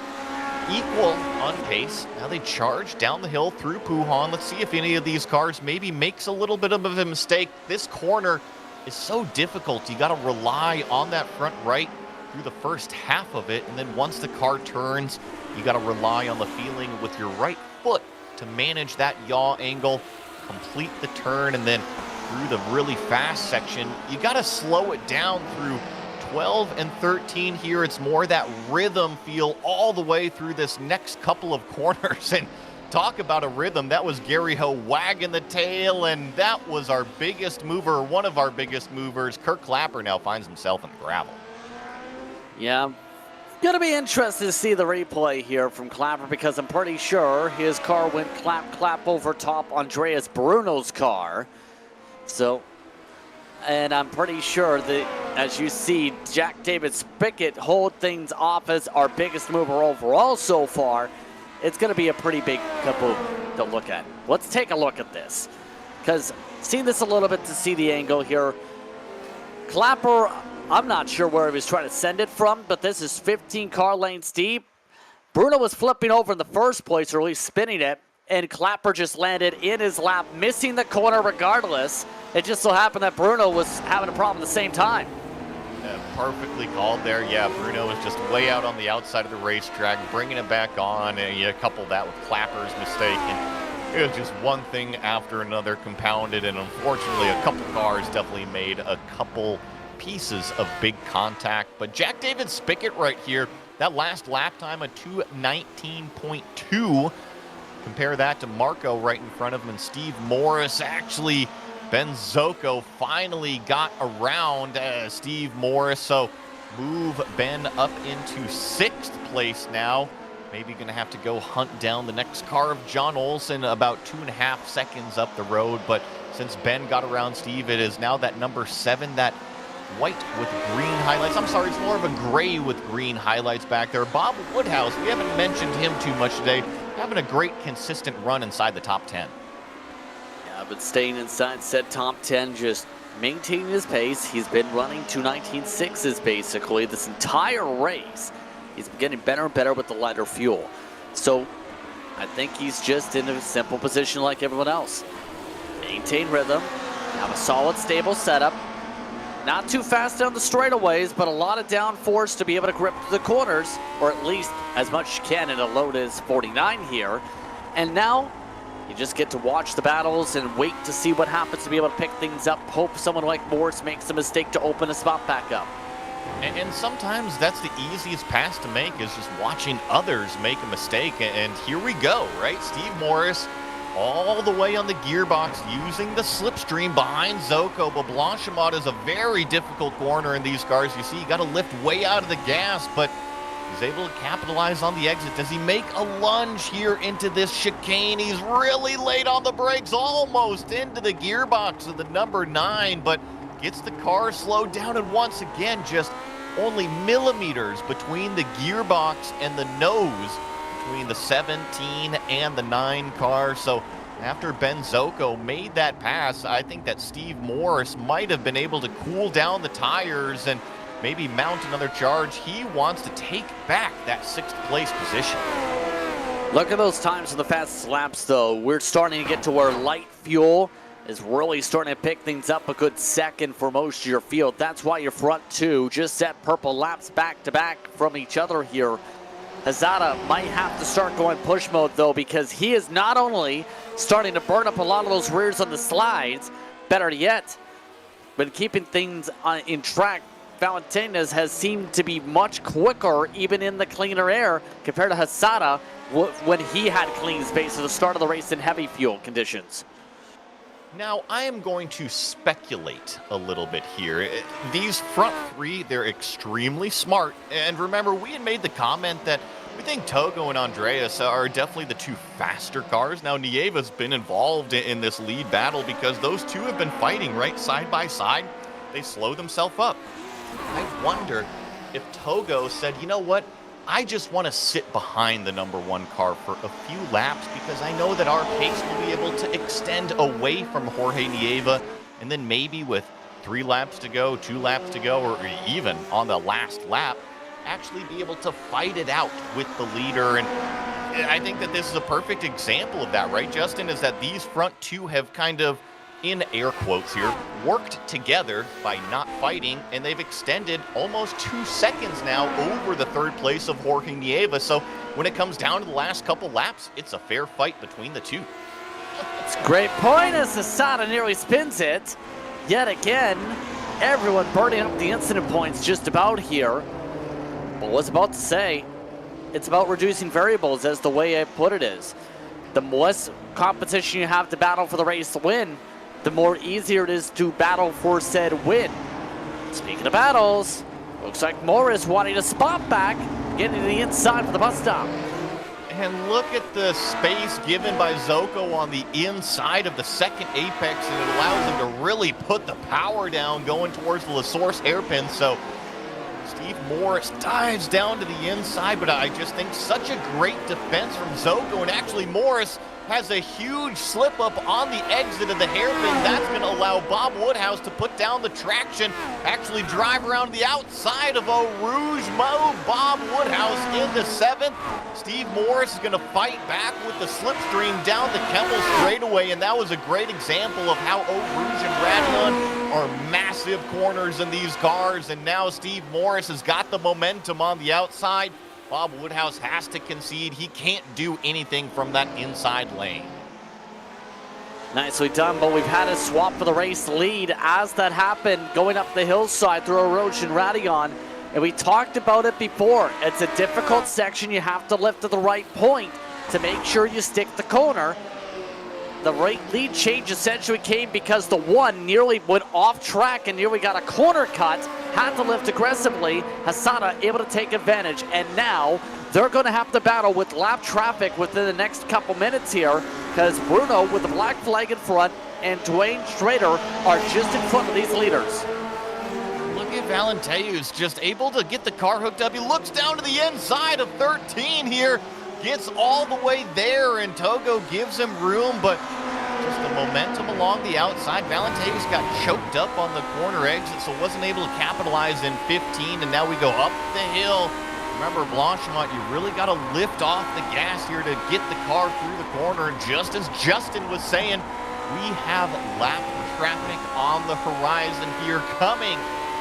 Speaker 1: equal on pace. Now they charge down the hill through Puhan. Let's see if any of these cars maybe makes a little bit of a mistake. This corner is so difficult. You got to rely on that front right through the first half of it, and then once the car turns, you got to rely on the feeling with your right foot to manage that yaw angle, complete the turn, and then through the really fast section, you got to slow it down through 12 and 13 here. It's more that rhythm feel all the way through this next couple of corners. And talk about a rhythm, that was Gary Ho wagging the tail, and that was our biggest mover, one of our biggest movers. Kirk Clapper now finds himself in the gravel.
Speaker 3: Yeah, gonna be interested to see the replay here from Clapper, because I'm pretty sure his car went clap over top Andreas Bruno's car. So, and I'm pretty sure that, as you see, Jack David Spickett hold things off as our biggest mover overall so far. It's going to be a pretty big kaboom to look at. Let's take a look at this, because seen this a little bit to see the angle here. Clapper, I'm not sure where he was trying to send it from, but this is 15 car lengths deep. Bruno was flipping over in the first place, or at least spinning it, and Clapper just landed in his lap, missing the corner regardless. It just so happened that Bruno was having a problem at the same time.
Speaker 1: perfectly called there. Yeah, Bruno is just way out on the outside of the racetrack, bringing it back on, and you couple that with Clapper's mistake, and it was just one thing after another compounded, and unfortunately a couple cars definitely made a couple pieces of big contact. But Jack David Spickett right here, that last lap time, a 2:19.2. Compare that to Marco right in front of him, and Steve Morris. Actually, Ben Zocco finally got around Steve Morris, so move Ben up into 6th place now. Maybe going to have to go hunt down the next car of John Olsen about 2.5 seconds up the road. But since Ben got around Steve, it is now that number 7, that white with green highlights. I'm sorry, it's more of a gray with green highlights back there. Bob Woodhouse, we haven't mentioned him too much today, having a great consistent run inside the top 10.
Speaker 3: Yeah, but staying inside said top 10, just maintaining his pace. He's been running 2:19.6s basically this entire race. He's been getting better and better with the lighter fuel. So I think he's just in a simple position like everyone else. Maintain rhythm, have a solid, stable setup. Not too fast down the straightaways, but a lot of downforce to be able to grip the corners, or at least as much as you can in a Lotus 49 here. And now you just get to watch the battles and wait to see what happens to be able to pick things up. Hope someone like Maurice makes a mistake to open a spot back up.
Speaker 1: And sometimes that's the easiest pass to make, is just watching others make a mistake. And here we go, right? Steve Morris all the way on the gearbox using the slipstream behind Zocco. But Blanchimont is a very difficult corner in these cars. You see, you got to lift way out of the gas, but he's able to capitalize on the exit. Does he make a lunge here into this chicane? He's really late on the brakes, almost into the gearbox of the number 9, but gets the car slowed down, and once again, just only millimeters between the gearbox and the nose between the 17 and the 9 car. So after Ben Zocco made that pass, I think that Steve Morris might have been able to cool down the tires and maybe mount another charge. He wants to take back that 6th place position.
Speaker 3: Look at those times in the fastest laps, though. We're starting to get to where light fuel is really starting to pick things up a good second for most of your field. That's why your front 2 just set purple laps back to back from each other here. Hazada might have to start going push mode, though, because he is not only starting to burn up a lot of those rears on the slides, better yet, but keeping things in track. Valentinez has seemed to be much quicker, even in the cleaner air, compared to Hazada when he had clean space at the start of the race in heavy fuel conditions.
Speaker 1: Now, I am going to speculate a little bit here. These front 3, they're extremely smart. And remember, we had made the comment that we think Togo and Andreas are definitely the 2 faster cars. Now, Nieva's been involved in this lead battle because those 2 have been fighting right side by side. They slow themselves up. I wonder if Togo said, you know what? I just want to sit behind the number 1 car for a few laps because I know that our pace will be able to extend away from Jorge Nieva, and then maybe with 3 laps to go, 2 laps to go, or even on the last lap, actually be able to fight it out with the leader. And I think that this is a perfect example of that, right, Justin? Is that these front 2 have kind of, in air quotes here, worked together by not fighting, and they've extended almost 2 seconds now over the 3rd place of Jorge Nieva. So when it comes down to the last couple laps, it's a fair fight between the 2.
Speaker 3: It's a great point as Asada nearly spins it. Yet again, everyone burning up the incident points just about here. But I was about to say, it's about reducing variables, as the way I put it is. The less competition you have to battle for the race to win, the more easier it is to battle for said win. Speaking of battles, looks like Maurice wanting to spot back, getting to the inside for the bus stop.
Speaker 1: And look at the space given by Zocco on the inside of the 2nd apex, and it allows him to really put the power down going towards the La Source hairpin. So Steve Morris dives down to the inside, but I just think such a great defense from Zocco, and actually Morris has a huge slip up on the exit of the hairpin. That's going to allow Bob Woodhouse to put down the traction, actually drive around the outside of Eau Rouge mode. Bob Woodhouse in the 7th. Steve Morris is going to fight back with the slipstream down the Kemmel straightaway, and that was a great example of how Eau Rouge and Radlon are massive corners in these cars, and now Steve Morris has got the momentum on the outside. Bob Woodhouse has to concede. He can't do anything from that inside lane.
Speaker 3: Nicely done, but we've had a swap for the race lead as that happened, going up the hillside through Erosion Radion. And we talked about it before. It's a difficult section. You have to lift to the right point to make sure you stick the corner. The right lead change essentially came because the one nearly went off track and nearly got a corner cut. Had to lift aggressively. Hasada able to take advantage, and now they're going to have to battle with lap traffic within the next couple minutes here, because Bruno with the black flag in front and Dwayne Strader are just in front of these leaders.
Speaker 1: Look at Valenteus just able to get the car hooked up. He looks down to the inside of 13 here, gets all the way there, and Togo gives him room, but just the momentum along the outside. Valenteus got choked up on the corner exit, so wasn't able to capitalize in 15, and now we go up the hill. Remember, Blanchimont, you really got to lift off the gas here to get the car through the corner, and just as Justin was saying, we have lap traffic on the horizon here, coming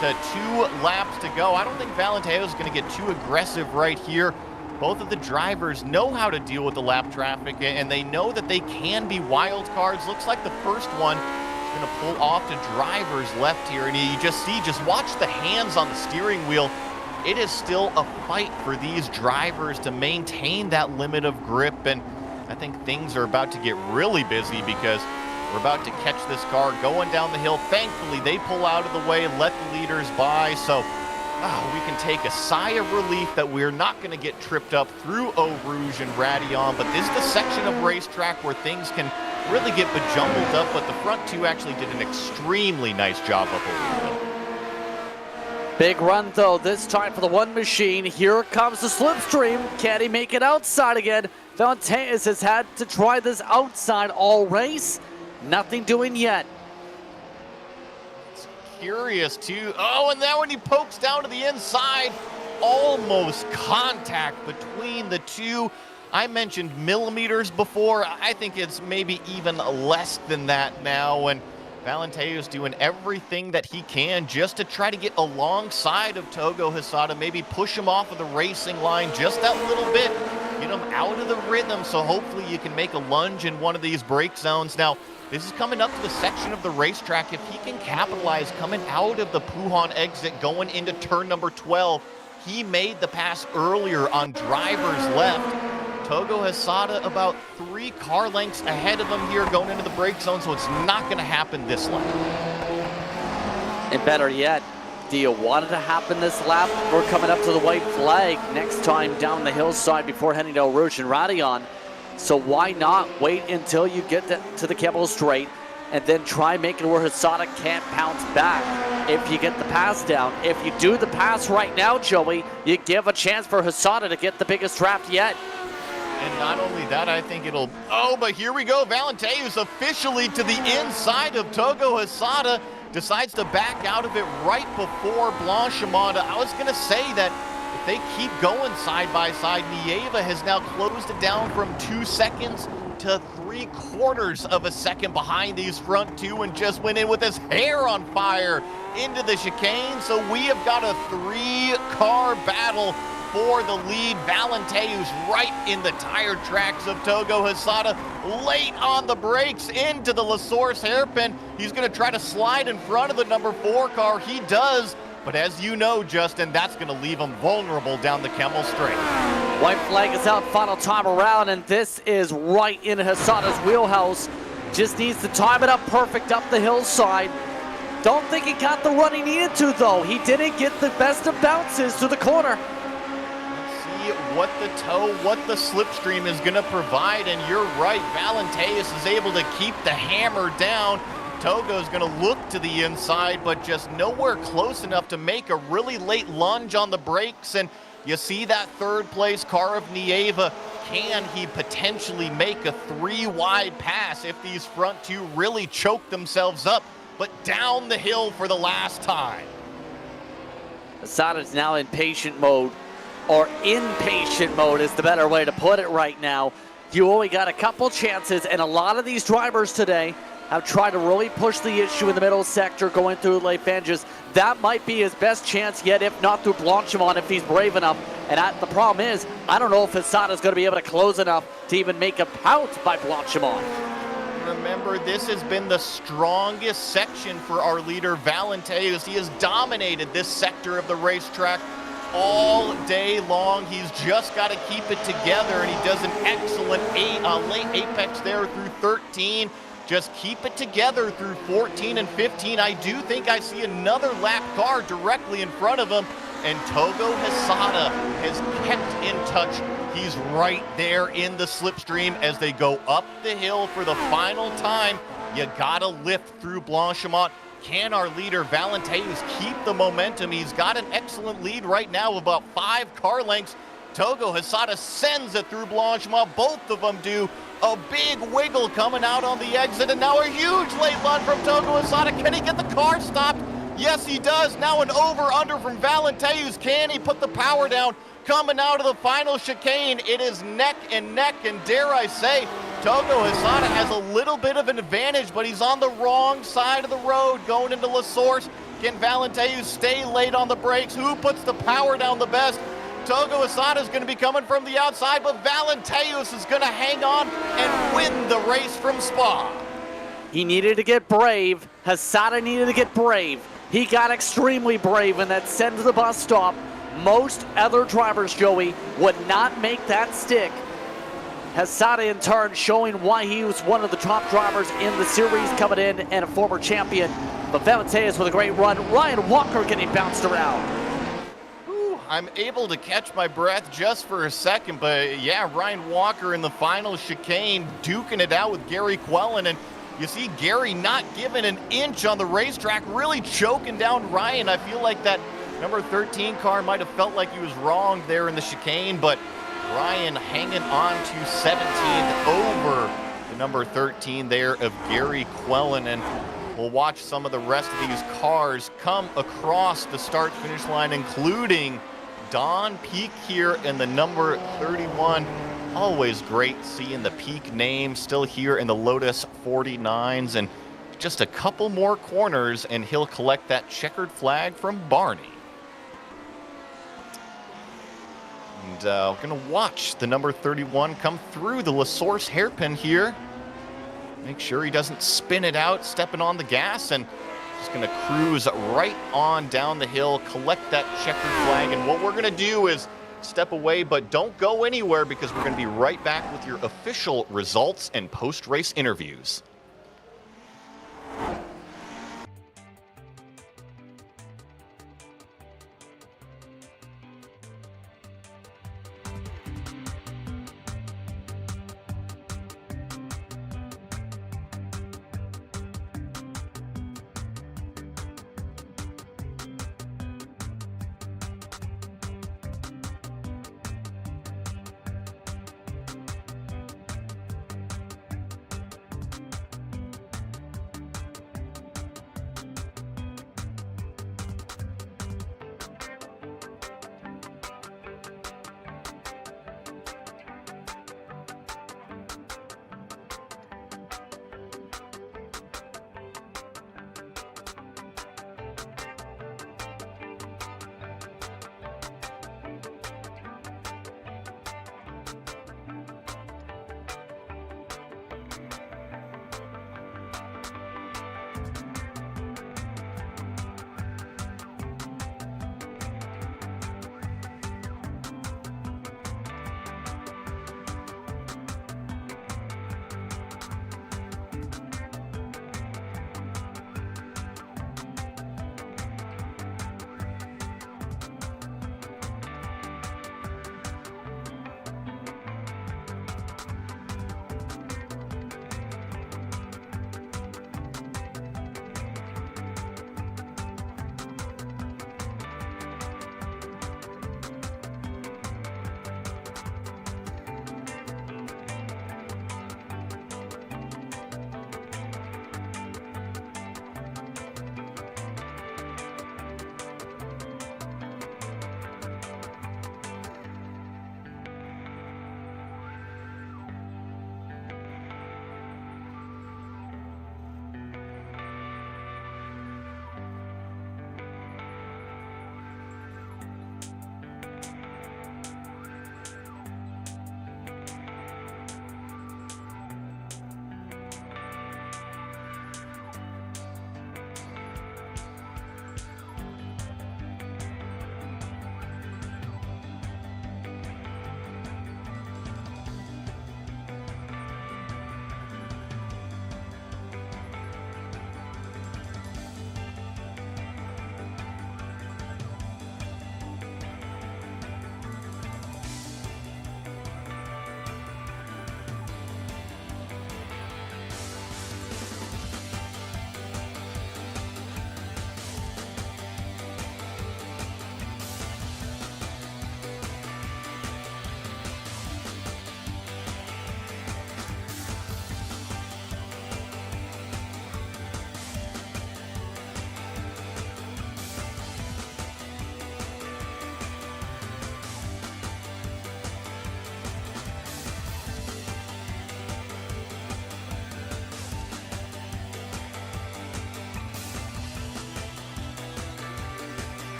Speaker 1: to 2 laps to go. I don't think Valenteus is going to get too aggressive right here. Both of the drivers know how to deal with the lap traffic, and they know that they can be wild cards. Looks like the first one is going to pull off to drivers left here, and you just watch the hands on the steering wheel. It is still a fight for these drivers to maintain that limit of grip, and I think things are about to get really busy because we're about to catch this car going down the hill. Thankfully, they pull out of the way, let the leaders by, so we can take a sigh of relief that we're not going to get tripped up through Eau Rouge and Radion, but this is the section of racetrack where things can really get bejumbled up, but the front two actually did an extremely nice job up over the hill.
Speaker 3: Big run, though, this time for the one machine. Here comes the slipstream. Can he make it outside again? Valenteus has had to try this outside all race. Nothing doing yet.
Speaker 1: Curious too. Oh, and then when he pokes down to the inside, almost contact between the two. I mentioned millimeters before. I think it's maybe even less than that now, and Valenteus doing everything that he can just to try to get alongside of Togo Hasada, maybe push him off of the racing line just that little bit, get him out of the rhythm, so hopefully you can make a lunge in one of these break zones. Now, this is coming up to the section of the racetrack. If he can capitalize coming out of the Pujon exit, going into turn number 12, he made the pass earlier on drivers left. Togo Hasada about 3 car lengths ahead of him here going into the break zone, so it's not going to happen this lap.
Speaker 3: And better yet, do you want it to happen this lap? We're coming up to the white flag next time down the hillside before heading to Eau Rouge and Radion. So why not wait until you get to the Campbell Straight and then try making where Hasada can't pounce back if you get the pass down. If you do the pass right now, Joey, you give a chance for Hasada to get the biggest draft yet.
Speaker 1: And not only that, I think it'll... Oh, but here we go. Valenteus officially to the inside of Togo Hasada. Decides to back out of it right before Blanchimont. I was going to say that if they keep going side by side, Nieva has now closed it down from 2 seconds to 3/4 of a second behind these front two, and just went in with his hair on fire into the chicane. So we have got a 3-car battle for the lead. Valenteus right in the tire tracks of Togo Hasada, late on the brakes into the La Source hairpin. He's going to try to slide in front of the number 4 car. He does, but as you know, Justin, that's going to leave him vulnerable down the Kemmel Straight.
Speaker 3: White flag is out final time around, and this is right in Hasada's wheelhouse. Just needs to time it up perfect up the hillside. Don't think he got the run he needed to, though. He didn't get the best of bounces to the corner.
Speaker 1: What the tow, what the slipstream is going to provide, and you're right, Valenteus is able to keep the hammer down. Togo's going to look to the inside, but just nowhere close enough to make a really late lunge on the brakes, and you see that 3rd place car of Nieva. Can he potentially make a 3-wide pass if these front two really choke themselves up, but down the hill for the last time?
Speaker 3: Hasada's now in patient mode, or impatient mode is the better way to put it right now. You only got a couple chances, and a lot of these drivers today have tried to really push the issue in the middle sector going through Les Fanges. That might be his best chance yet, if not through Blanchimont, if he's brave enough. And the problem is, I don't know if Hesada is going to be able to close enough to even make a pout by Blanchimont.
Speaker 1: Remember, this has been the strongest section for our leader, Valenteus. He has dominated this sector of the racetrack all day long. He's just got to keep it together, and he does an excellent late apex there through 13. Just keep it together through 14 and 15. I do think I see another lap car directly in front of him, and Togo Hesada has kept in touch. He's right there in the slipstream as they go up the hill for the final time. You gotta lift through Blanchimont. Can our leader Valenteus keep the momentum? He's got an excellent lead right now of about 5 car lengths. Togo Hesada sends it through Blanchimont. Both of them do. A big wiggle coming out on the exit, and now a huge late run from Togo Hesada. Can he get the car stopped? Yes, he does. Now an over-under from Valenteus. Can he put the power down? Coming out of the final chicane, it is neck and neck, and dare I say, Togo Hesada has a little bit of an advantage, but he's on the wrong side of the road going into La Source. Can Valenteus stay late on the brakes? Who puts the power down the best? Togo Hesada is going to be coming from the outside, but Valenteus is going to hang on and win the race from Spa.
Speaker 3: He needed to get brave. Hesada needed to get brave. He got extremely brave in that send to the bus stop. Most other drivers, Joey, would not make that stick. Hesada in turn showing why he was one of the top drivers in the series coming in and a former champion. But Valenteus with a great run. Ryan Walker getting bounced around.
Speaker 1: I'm able to catch my breath just for a second, but yeah, Ryan Walker in the final chicane duking it out with Gary Quellen, and you see Gary not giving an inch on the racetrack, really choking down Ryan. I feel like that number 13 car might have felt like he was wrong there in the chicane, but Ryan hanging on to 17th over the number 13 there of Gary Quellen, and we'll watch some of the rest of these cars come across the start-finish line, including Don Peak here in the number 31. Always great seeing the Peak name still here in the Lotus 49s, and just a couple more corners and he'll collect that checkered flag from Barney. And we're gonna watch the number 31 come through the La Source hairpin here. Make sure he doesn't spin it out, stepping on the gas, and just gonna cruise right on down the hill, collect that checkered flag. And what we're gonna do is step away, but don't go anywhere, because we're gonna be right back with your official results and post-race interviews.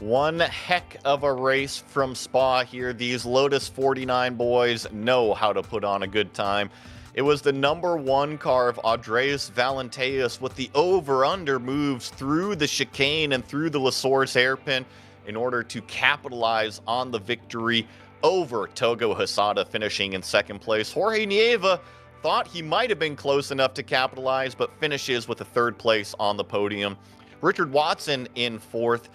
Speaker 1: One heck of a race from Spa here. These Lotus 49 boys know how to put on a good time. It was the number one car of Andreas Valenteus with the over-under moves through the chicane and through the La Source hairpin in order to capitalize on the victory over Togo Hosada, finishing in second place. Jorge Nieva thought he might have been close enough to capitalize, but finishes with a third place on the podium. Richard Watson in fourth.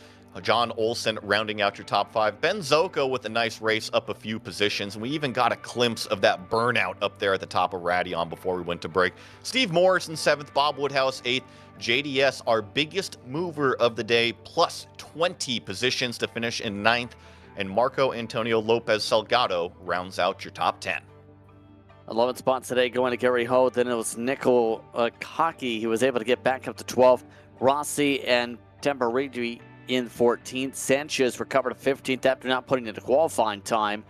Speaker 1: John Olsen rounding out your top five. Ben Zoko with a nice race up a few positions. And we even got a glimpse of that burnout up there at the top of Radion before we went to break. Steve Morris in seventh. Bob Woodhouse eighth. JDS, our biggest mover of the day, plus 20 positions to finish in ninth. And Marco Antonio Lopez Salgado rounds out your top 10.
Speaker 3: 11th spot today going to Gary Ho. Then it was Nico Kaki. He was able to get back up to 12th. Rossi and Temporigi in 14th. Sanchez recovered to 15th after not putting in a qualifying time.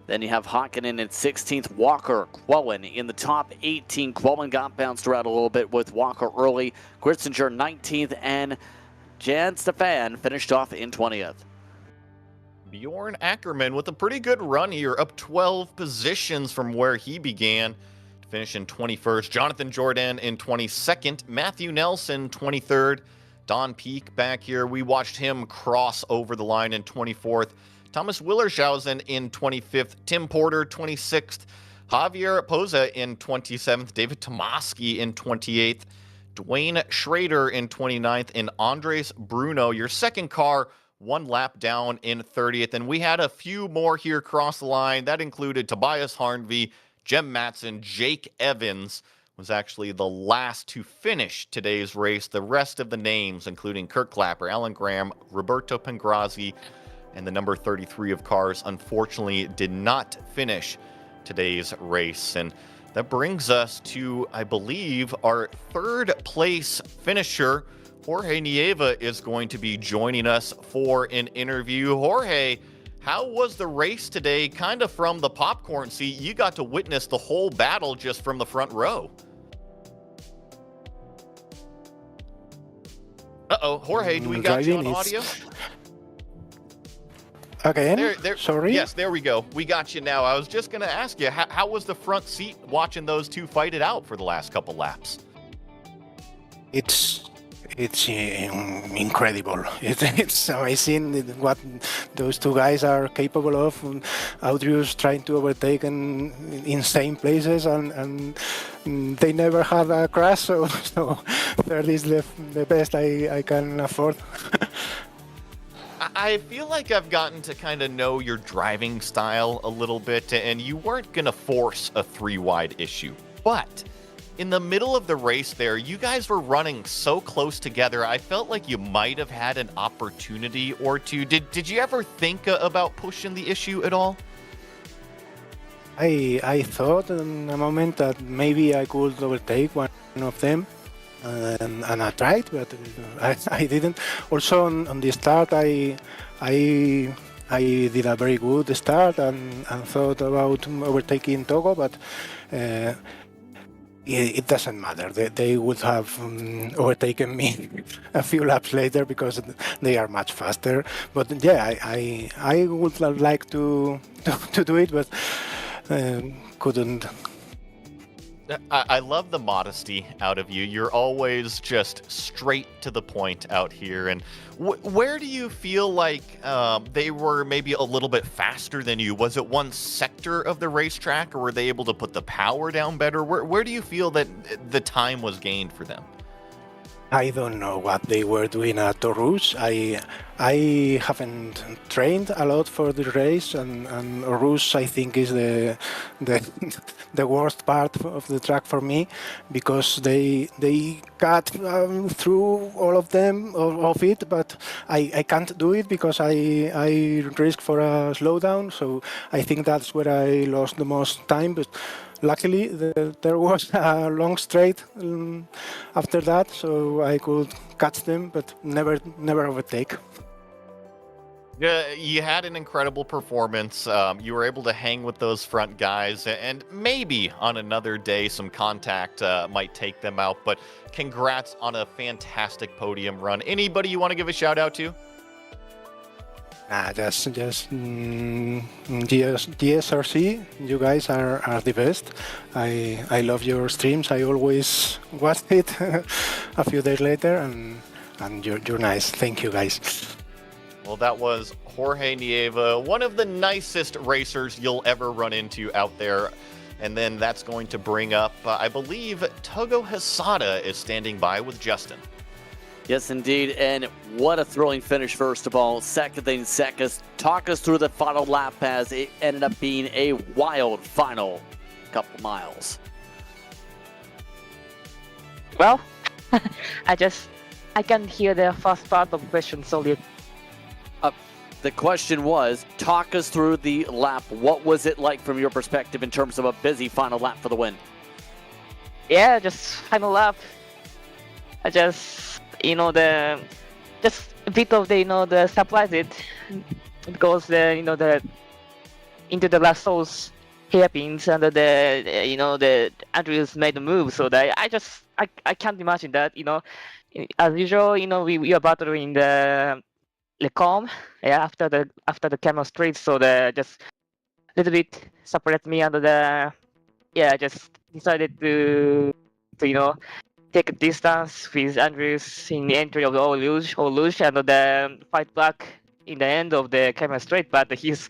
Speaker 3: Then you have Hakkinen in 16th. Walker, Quellen in the top 18. Quellen got bounced around a little bit with Walker early. Gritzinger 19th, and Jan Stefan finished off in 20th.
Speaker 1: Bjorn Ackerman with a pretty good run here, up 12 positions from where he began to finish in 21st. Jonathan Jordan in 22nd. Matthew Nelson 23rd. Don Peak back here. We watched him cross over the line in 24th. Thomas Willershausen in 25th. Tim Porter 26th. Javier Poza in 27th. David Tomaski in 28th. Dwayne Schrader in 29th. And Andres Bruno, your second car, one lap down in 30th. And we had a few more here cross the line. That included Tobias Harnvey, Jem Matson, Jake Evans was actually the last to finish today's race. The rest of the names, including Kirk Clapper, Alan Graham, Roberto Pangrazzi, and the number 33 of cars, unfortunately did not finish today's race. And that brings us to, I believe, our third place finisher. Jorge Nieva is going to be joining us for an interview. Jorge, how was the race today? Kind of from the popcorn seat, you got to witness the whole battle just from the front row. Uh-oh, Jorge, do we got you on audio?
Speaker 4: Again? Sorry?
Speaker 1: Yes, there we go. We got you now. I was just going to ask you, how was the front seat watching those two fight it out for the last couple laps?
Speaker 4: It's incredible. It's amazing what those two guys are capable of. Audius trying to overtake in insane places, and they never had a crash, so third is the best I can afford.
Speaker 1: I feel like I've gotten to kind of know your driving style a little bit, and you weren't going to force a three-wide issue, but in the middle of the race there, you guys were running so close together, I felt like you might have had an opportunity or two. Did you ever think about pushing the issue at all?
Speaker 4: I thought in a moment that maybe I could overtake one of them, and I tried, but I didn't. Also on the start, I did a very good start and thought about overtaking Togo, but it doesn't matter. They would have overtaken me a few laps later because they are much faster. But yeah, I would like to do it, but couldn't.
Speaker 1: I love the modesty out of you. You're always just straight to the point out here. And where do you feel like they were maybe a little bit faster than you? Was it one sector of the racetrack, or were they able to put the power down better? Where do you feel that the time was gained for them?
Speaker 4: I don't know what they were doing at Rouge. I haven't trained a lot for the race, and Rouge I think is the worst part of the track for me, because they cut through all of them of it, but I can't do it because I risk for a slowdown. So I think that's where I lost the most time. But luckily, there was a long straight after that, so I could catch them, but never overtake.
Speaker 1: Yeah, you had an incredible performance. You were able to hang with those front guys, and maybe on another day some contact might take them out, but congrats on a fantastic podium run. Anybody you want to give a shout out to?
Speaker 4: GSRC, you guys are the best. I love your streams. I always watch it a few days later, and you're nice. Thank you, guys.
Speaker 1: Well, that was Jorge Nieva, one of the nicest racers you'll ever run into out there. And then that's going to bring up, I believe, Togo Hisada is standing by with Justin.
Speaker 3: Yes, indeed. And what a thrilling finish, first of all. Second thing, talk us through the final lap as it ended up being a wild final couple miles.
Speaker 5: Well, I can hear the first part of the question, so
Speaker 3: the question was, talk us through the lap. What was it like from your perspective in terms of a busy final lap for the win?
Speaker 5: yeah, just final lap. I just, just a bit of the surprise because into the last source hairpins and the Andrews made the move, so that I can't imagine that, as usual, we are battling the calm, after the camera street, so the just a little bit separate me under I just decided to take a distance with Andrews in the entry of the Eau Rouge, and the fight back in the end of the camera straight, but he's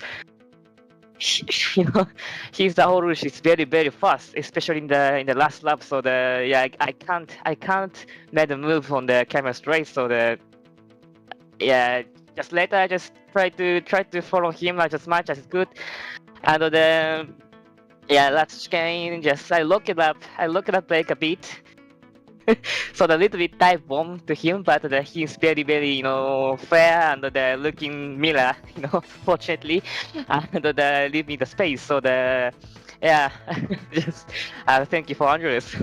Speaker 5: the Eau Rouge is very, very fast, especially in the last lap, so I can't make the move on the camera straight, so just later I just try to follow him as much as good, and last chicane, just I look it up like a bit. So the little bit dive bomb to him, but he's very, very fair and looking mirror, fortunately, and leave me the space. So just thank you for Andrews.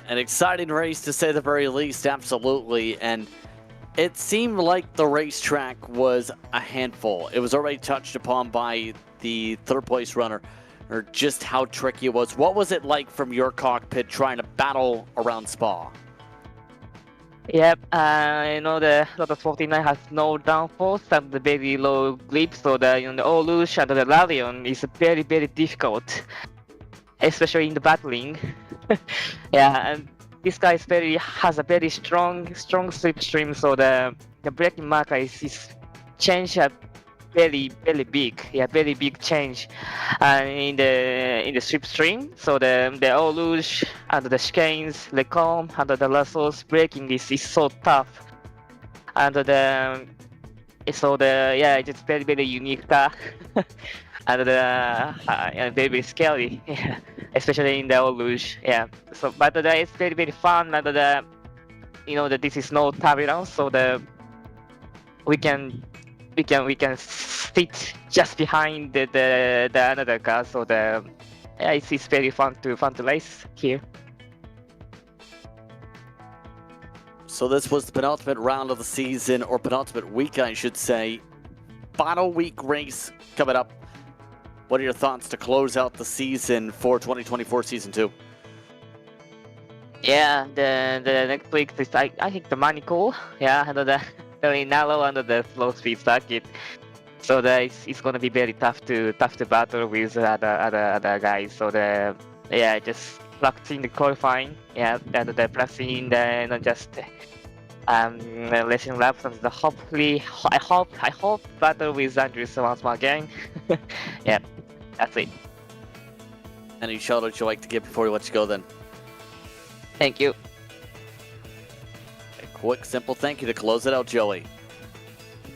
Speaker 3: An exciting race to say the very least, absolutely. And it seemed like the racetrack was a handful. It was already touched upon by the third place runner, or just how tricky it was. What was it like from your cockpit trying to battle around Spa?
Speaker 5: Yep, the Lotus 49 has no downforce and the very low grip, so the Eau Rouge and the Larion is very, very difficult, especially in the battling. And this guy has a very strong slipstream, so the braking marker is changed a very, very big, very big change, and in the slipstream. So the Eau Rouge and the chicanes, the calm and the lassos braking is so tough, and it's very, very unique car, and very, very scary, especially in the Eau Rouge. So but it's very, very fun, and this is no turbulence, so we can sit just behind the another car, so it's very fun to race here.
Speaker 3: So this was the penultimate round of the season, or penultimate week, I should say. Final week race coming up. What are your thoughts to close out the season for 2024 Season 2?
Speaker 5: Yeah, the next week is I think the Manicool, and the very narrow under the slow speed circuit, so it's gonna be very tough to battle with other guys. So just practicing the qualifying, and the practicing just racing laps, and I hope battle with Andrews once more again. Yeah, that's it.
Speaker 3: Any shout out you'd like to give before we let you go then?
Speaker 5: Thank you.
Speaker 3: A quick, simple thank you to close it out, Joey.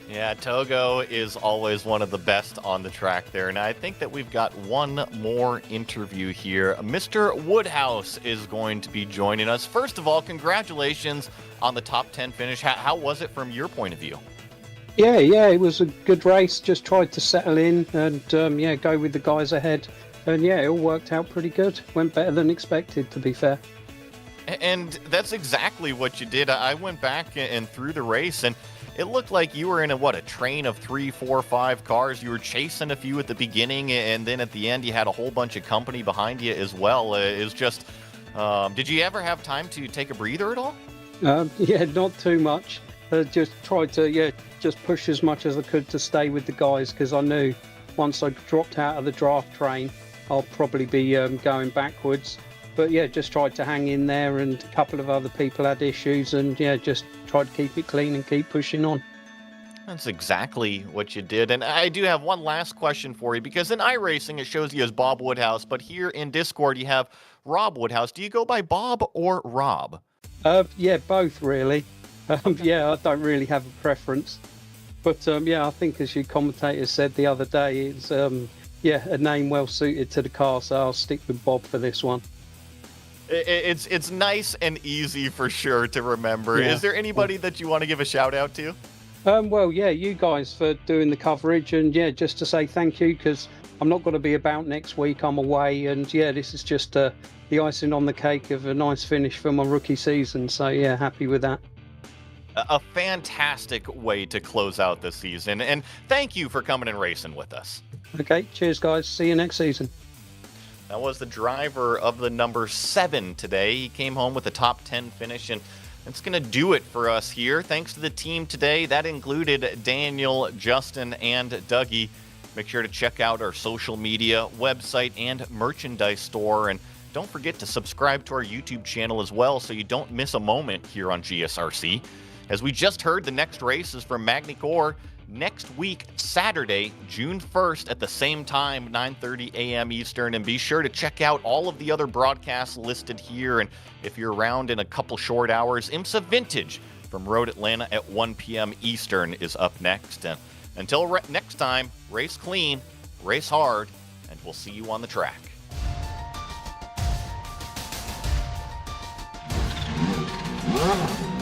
Speaker 1: Yeah, Togo is always one of the best on the track there, and I think that we've got one more interview here. Mr. Woodhouse is going to be joining us. First of all, congratulations on the top 10 finish. How was it from your point of view?
Speaker 6: Yeah, it was a good race. Just tried to settle in and go with the guys ahead. And it all worked out pretty good. Went better than expected, to be fair.
Speaker 1: And that's exactly what you did. I went back and through the race, and it looked like you were in a train of 3, 4, 5 cars. You were chasing a few at the beginning, and then at the end you had a whole bunch of company behind you as well. It was just, did you ever have time to take a breather at all?
Speaker 6: Not too much. just tried to, just push as much as I could to stay with the guys, because I knew once I dropped out of the draft train, I'll probably be going backwards. But yeah, just tried to hang in there, and a couple of other people had issues, and yeah, just tried to keep it clean and keep pushing on.
Speaker 1: That's exactly what you did. And I do have one last question for you, because in iRacing it shows you as Bob Woodhouse, but here in Discord you have Rob Woodhouse. Do you go by Bob or Rob?
Speaker 6: Yeah, both really. Yeah, I don't really have a preference. But yeah, I think as your commentator said the other day, it's a name well suited to the car, so I'll stick with Bob for this one.
Speaker 1: It's nice and easy for sure to remember.
Speaker 6: Yeah.
Speaker 1: Is there anybody that you want to give a shout out to?
Speaker 6: Well, yeah, you guys for doing the coverage, and yeah, just to say thank you, because I'm not going to be about next week. I'm away, and yeah, this is just the icing on the cake of a nice finish for my rookie season. So yeah, happy with that.
Speaker 1: A fantastic way to close out the season, and thank you for coming and racing with us.
Speaker 6: Okay, cheers, guys. See you next season.
Speaker 1: That was the driver of the number 7 today. He came home with a top 10 finish, and that's going to do it for us here. Thanks to the team today. That included Daniel, Justin, and Dougie. Make sure to check out our social media, website, and merchandise store. And don't forget to subscribe to our YouTube channel as well so you don't miss a moment here on GSRC. As we just heard, the next race is from Magny-Cours next week, Saturday, June 1st at the same time, 9:30 a.m. Eastern. And be sure to check out all of the other broadcasts listed here. And if you're around in a couple short hours, IMSA Vintage from Road Atlanta at 1 p.m. Eastern is up next. And until next time, race clean, race hard, and we'll see you on the track.
Speaker 7: Yeah.